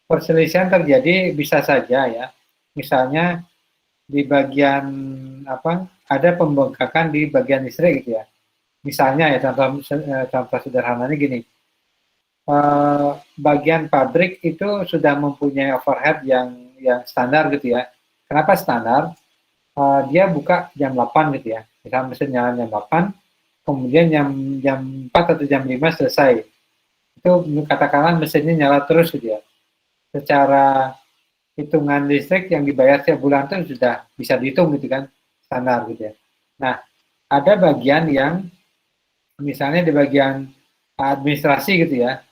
perselisihan terjadi bisa saja ya, misalnya di bagian ada pembengkakan di bagian listrik gitu ya, misalnya ya contoh sederhananya gini, bagian pabrik itu sudah mempunyai overhead yang standar gitu ya. Kenapa standar? Dia buka jam 8 gitu ya, misalnya mesin nyala jam 8, kemudian jam 4 atau jam 5 selesai. Itu katakanlah mesinnya nyala terus gitu ya. Secara hitungan listrik yang dibayar setiap bulan itu sudah bisa dihitung gitu kan, standar gitu ya. Nah, ada bagian yang misalnya di bagian administrasi gitu ya,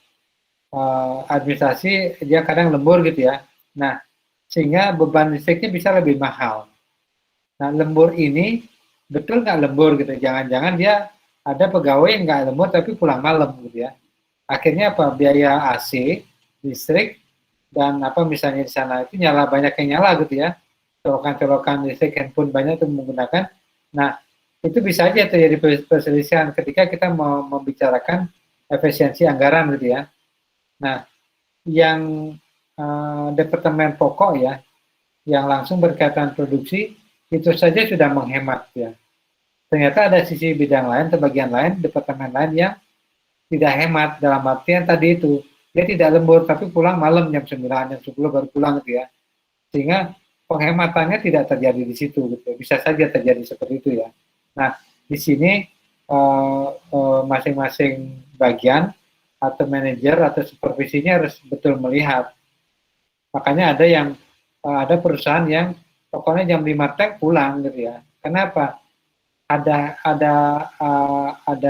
administrasi dia kadang lembur gitu ya. Nah, sehingga beban listriknya bisa lebih mahal. Nah, lembur ini betul nggak lembur gitu? Jangan-jangan dia ada pegawai yang nggak lembur tapi pulang malam gitu ya. Akhirnya apa? Biaya AC, listrik dan apa misalnya di sana itu nyala, banyak yang nyala gitu ya, colokan listrik handphone banyak tuh menggunakan. Nah, itu bisa aja terjadi perselisihan ketika kita mau membicarakan efisiensi anggaran gitu ya. Nah, yang departemen pokok ya, yang langsung berkaitan produksi, itu saja sudah menghemat ya. Ternyata ada sisi bidang lain atau bagian lain, departemen lain yang tidak hemat, dalam artian tadi itu, dia tidak lembur tapi pulang malam jam 9, jam 10 baru pulang gitu ya. Sehingga penghematannya tidak terjadi di situ gitu. Bisa saja terjadi seperti itu ya. Nah, di sini masing-masing bagian atau manajer atau supervisinya harus betul melihat. Makanya ada yang ada perusahaan yang pokoknya jam 5 teng pulang gitu ya. Kenapa? Ada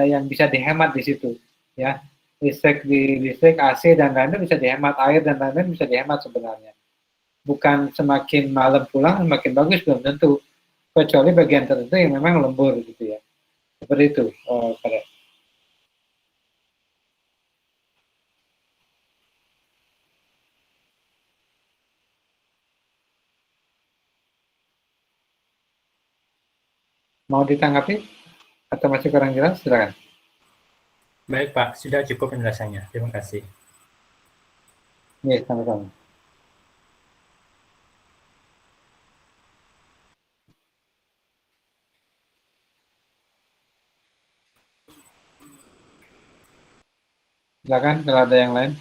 yang bisa dihemat di situ ya. Listrik AC dan lain-lain bisa dihemat, air dan lain-lain bisa dihemat sebenarnya. Bukan semakin malam pulang semakin bagus, belum tentu. Kecuali bagian tertentu yang memang lembur gitu ya. Seperti itu, Pak. Mau ditanggapi atau masih kurang jelas? Silakan. Baik Pak, sudah cukup penjelasannya. Terima kasih. Iya, sama-sama. Silakan kalau ada yang lain.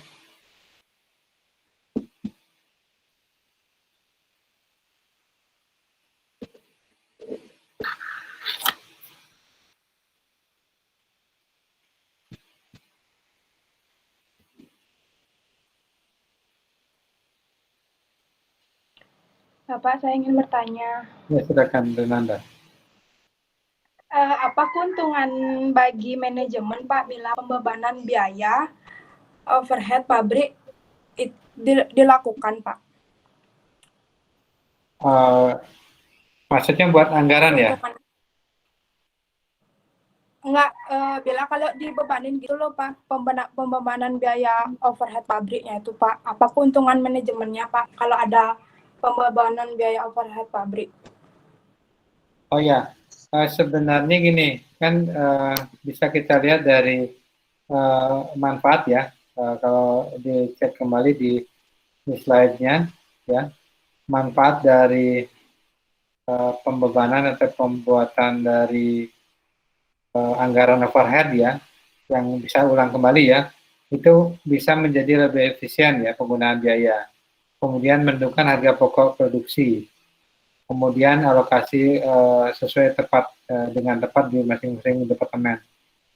Bapak, saya ingin bertanya. Ya, silakan Renanda. Apa keuntungan bagi manajemen, Pak, bila pembebanan biaya overhead pabrik dilakukan, Pak? Maksudnya buat anggaran ya? Enggak, bila kalau dibebanin gitu loh, Pak, pembebanan biaya overhead pabriknya itu, Pak. Apa keuntungan manajemennya, Pak, kalau ada pembebanan biaya overhead pabrik? Oh ya, sebenarnya gini, kan bisa kita lihat dari manfaat ya. Kalau dicek kembali di slide-nya, ya, manfaat dari pembebanan atau pembuatan dari anggaran overhead ya, yang bisa ulang kembali ya, itu bisa menjadi lebih efisien ya penggunaan biaya. Kemudian menentukan harga pokok produksi. Kemudian alokasi sesuai tepat dengan tepat di masing-masing departemen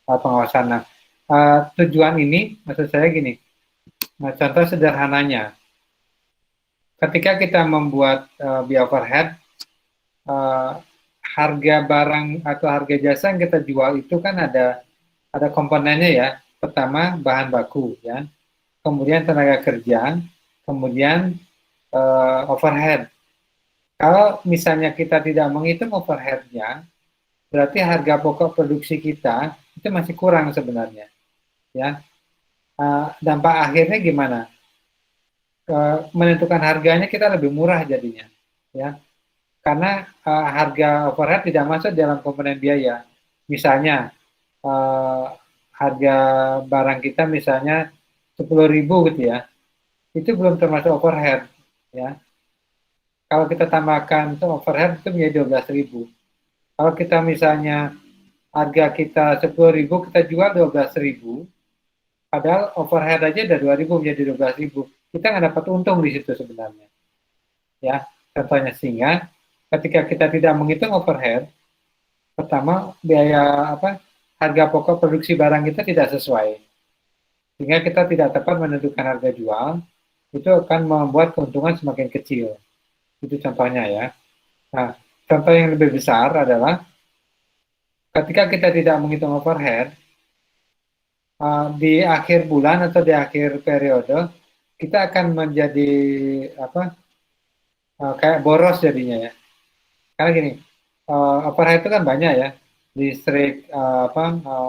pengawasan. Nah, tujuan ini maksud saya gini. Nah, contoh sederhananya, ketika kita membuat biaya overhead, harga barang atau harga jasa yang kita jual itu kan ada komponennya ya. Pertama bahan baku ya, kemudian tenaga kerja, kemudian overhead. Kalau misalnya kita tidak menghitung overhead-nya, berarti harga pokok produksi kita itu masih kurang sebenarnya. Ya, dampak akhirnya gimana? Menentukan harganya kita lebih murah jadinya, ya. Karena harga overhead tidak masuk dalam komponen biaya. Misalnya harga barang kita misalnya 10.000 gitu ya, itu belum termasuk overhead, ya. Kalau kita tambahkan itu overhead itu menjadi 12.000. Kalau kita misalnya harga kita 10.000 kita jual 12.000, padahal overhead aja udah 2.000 menjadi 12.000. Kita nggak dapat untung di situ sebenarnya. Ya, contohnya sehingga ketika kita tidak menghitung overhead, pertama biaya harga pokok produksi barang kita tidak sesuai. Sehingga kita tidak tepat menentukan harga jual, itu akan membuat keuntungan semakin kecil. Itu contohnya ya. Nah, contoh yang lebih besar adalah ketika kita tidak menghitung overhead, di akhir bulan atau di akhir periode, kita akan menjadi kayak boros jadinya ya. Karena gini, overhead itu kan banyak ya, listrik,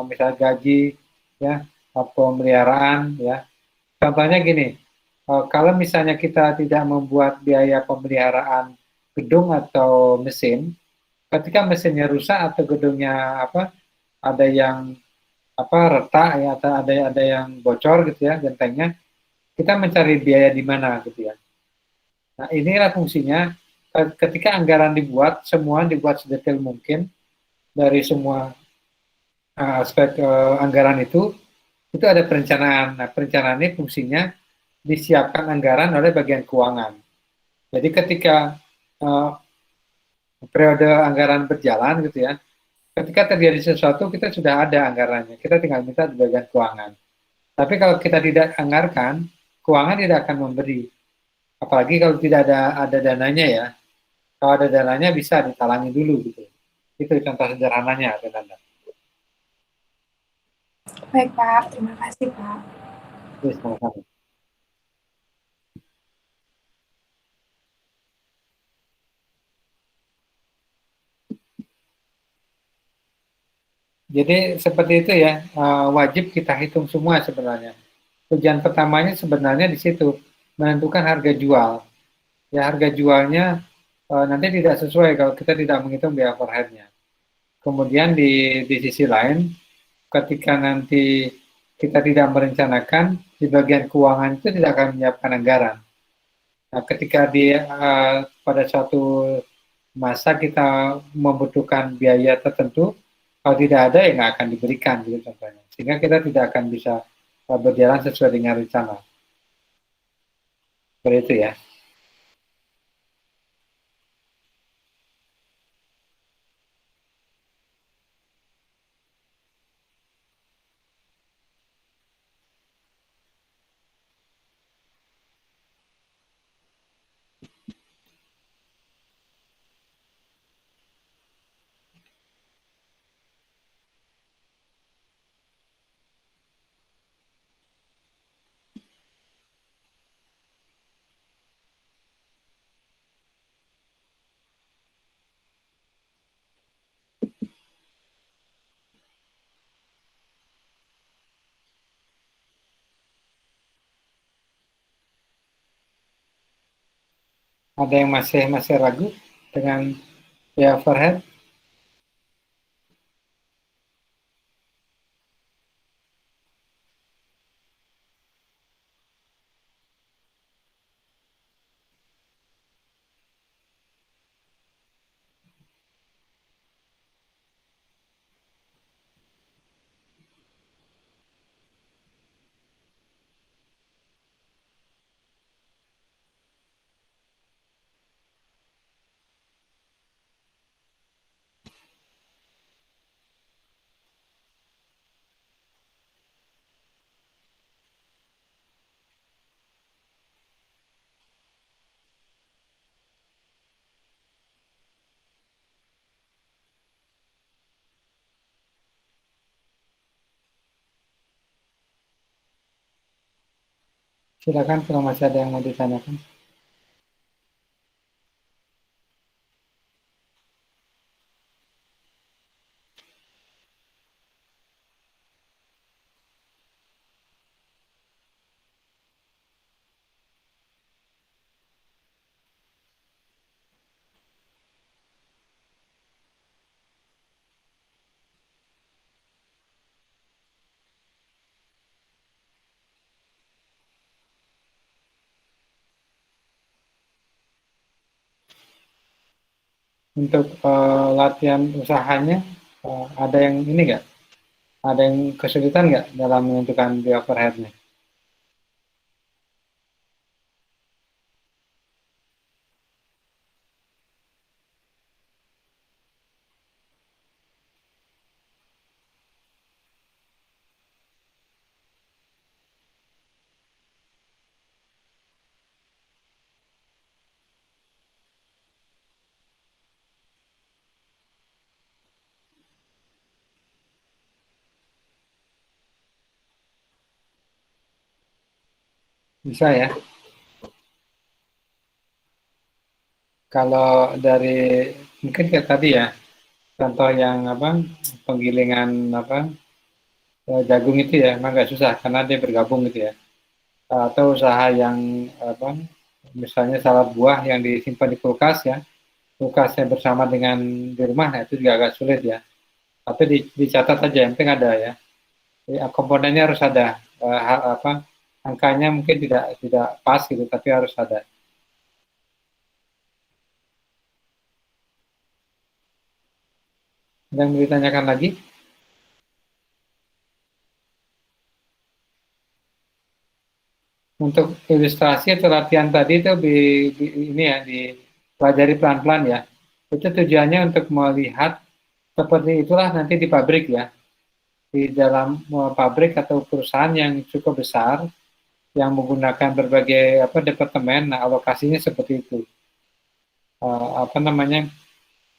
misalnya gaji, ya, pemeliharaan, ya. Contohnya gini, Kalau misalnya kita tidak membuat biaya pemeliharaan gedung atau mesin, ketika mesinnya rusak atau gedungnya ada yang retak ya, atau ada yang bocor gitu ya gentengnya, kita mencari biaya di mana gitu ya. Nah, inilah fungsinya ketika anggaran dibuat, semua dibuat sedetail mungkin dari semua aspek anggaran itu ada perencanaan. Nah, perencanaan ini fungsinya disiapkan anggaran oleh bagian keuangan. Jadi ketika periode anggaran berjalan gitu ya, ketika terjadi sesuatu kita sudah ada anggarannya, kita tinggal minta di bagian keuangan. Tapi kalau kita tidak anggarkan, keuangan tidak akan memberi. Apalagi kalau tidak ada dananya ya. Kalau ada dananya bisa ditalangi dulu gitu. Itu contoh sederhananya, Renanda. Baik Pak, terima kasih Pak. Sama-sama. Jadi seperti itu ya, wajib kita hitung semua sebenarnya. Tujuan pertamanya sebenarnya di situ, menentukan harga jual. Ya harga jualnya nanti tidak sesuai kalau kita tidak menghitung biaya overhead-nya. Kemudian di sisi lain, ketika nanti kita tidak merencanakan, di bagian keuangan itu tidak akan menyiapkan anggaran. Nah, ketika pada suatu masa kita membutuhkan biaya tertentu, kalau tidak ada ya nggak akan diberikan gitu contohnya. Sehingga kita tidak akan bisa berjalan sesuai dengan rencana. Seperti itu ya. Ada yang masih ragu dengan biaya overhead? Silakan kalau masih ada yang mau ditanyakan. Untuk latihan usahanya, ada yang ini nggak? Ada yang kesulitan nggak dalam menentukan biaya overhead-nya? Bisa ya. Kalau dari mungkin kayak tadi ya, contoh yang penggilingan jagung itu ya, emang nggak susah karena dia bergabung gitu ya. atau usaha yang misalnya salad buah yang disimpan di kulkas ya, kulkasnya bersama dengan di rumah, nah itu juga agak sulit ya. Tapi dicatat saja, yang penting ada ya. Komponennya harus ada, angkanya mungkin tidak pas gitu, tapi harus ada. Ada yang mau ditanyakan lagi? Untuk ilustrasi atau latihan tadi itu ini ya dipelajari pelan-pelan ya. Itu tujuannya untuk melihat seperti itulah nanti di pabrik ya. Di dalam pabrik atau perusahaan yang cukup besar yang menggunakan berbagai departemen, nah alokasinya seperti itu.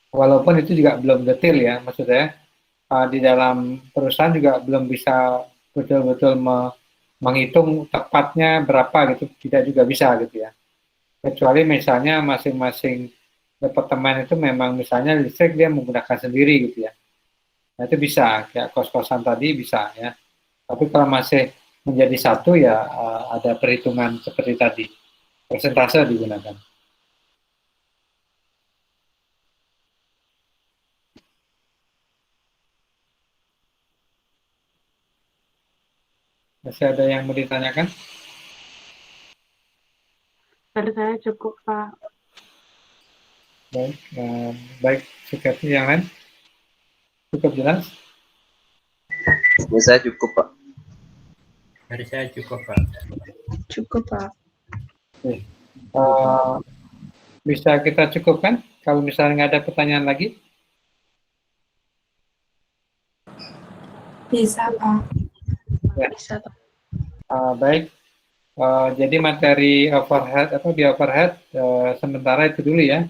Walaupun itu juga belum detail ya, maksudnya di dalam perusahaan juga belum bisa betul-betul menghitung tepatnya berapa gitu, tidak juga bisa gitu ya. Kecuali misalnya masing-masing departemen itu memang misalnya listrik dia menggunakan sendiri gitu ya. Nah itu bisa, kayak kos-kosan tadi bisa ya. Tapi kalau masih menjadi satu ya ada perhitungan seperti tadi, persentase digunakan. Masih ada yang mau ditanyakan? Dari saya cukup, Pak. Baik, baik, Sekretari yang lain? Cukup jelas? Dari saya cukup, Pak. Dari saya cukup, Pak. Cukup, Pak. Oke. Bisa kita cukupkan? Kalau misalnya nggak ada pertanyaan lagi? Bisa, Pak. Ya. Bisa, Pak. Baik. Jadi materi overhead di overhead sementara itu dulu ya.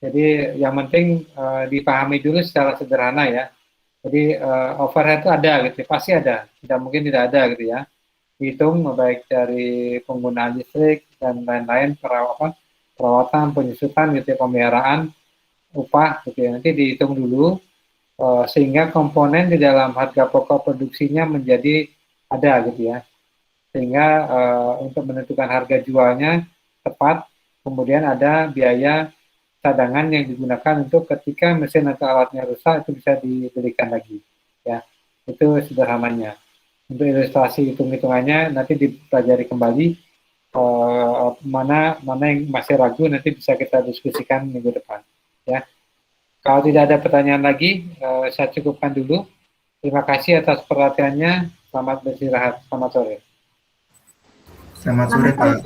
Jadi yang penting dipahami dulu secara sederhana ya. Jadi overhead itu ada gitu, pasti ada. Tidak mungkin tidak ada gitu ya. Dihitung baik dari penggunaan listrik dan lain-lain, perawatan, penyusutan gitu ya, pemeliharaan, upah gitu ya. Nanti dihitung dulu sehingga komponen di dalam harga pokok produksinya menjadi ada gitu ya. Sehingga untuk menentukan harga jualnya tepat, kemudian ada biaya cadangan yang digunakan untuk ketika mesin atau alatnya rusak itu bisa dibelikan lagi ya. Itu sederhananya. Untuk ilustrasi hitung-hitungannya nanti dipelajari kembali, mana yang masih ragu nanti bisa kita diskusikan minggu depan ya. Kalau tidak ada pertanyaan lagi, saya cukupkan dulu. Terima kasih atas perhatiannya. Selamat beristirahat. Selamat sore. Selamat sore, Pak.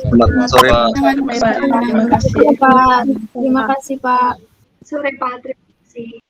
Selamat sore, Pak. Terima kasih. Terima kasih, Pak. Sore, Pak. Terima kasih.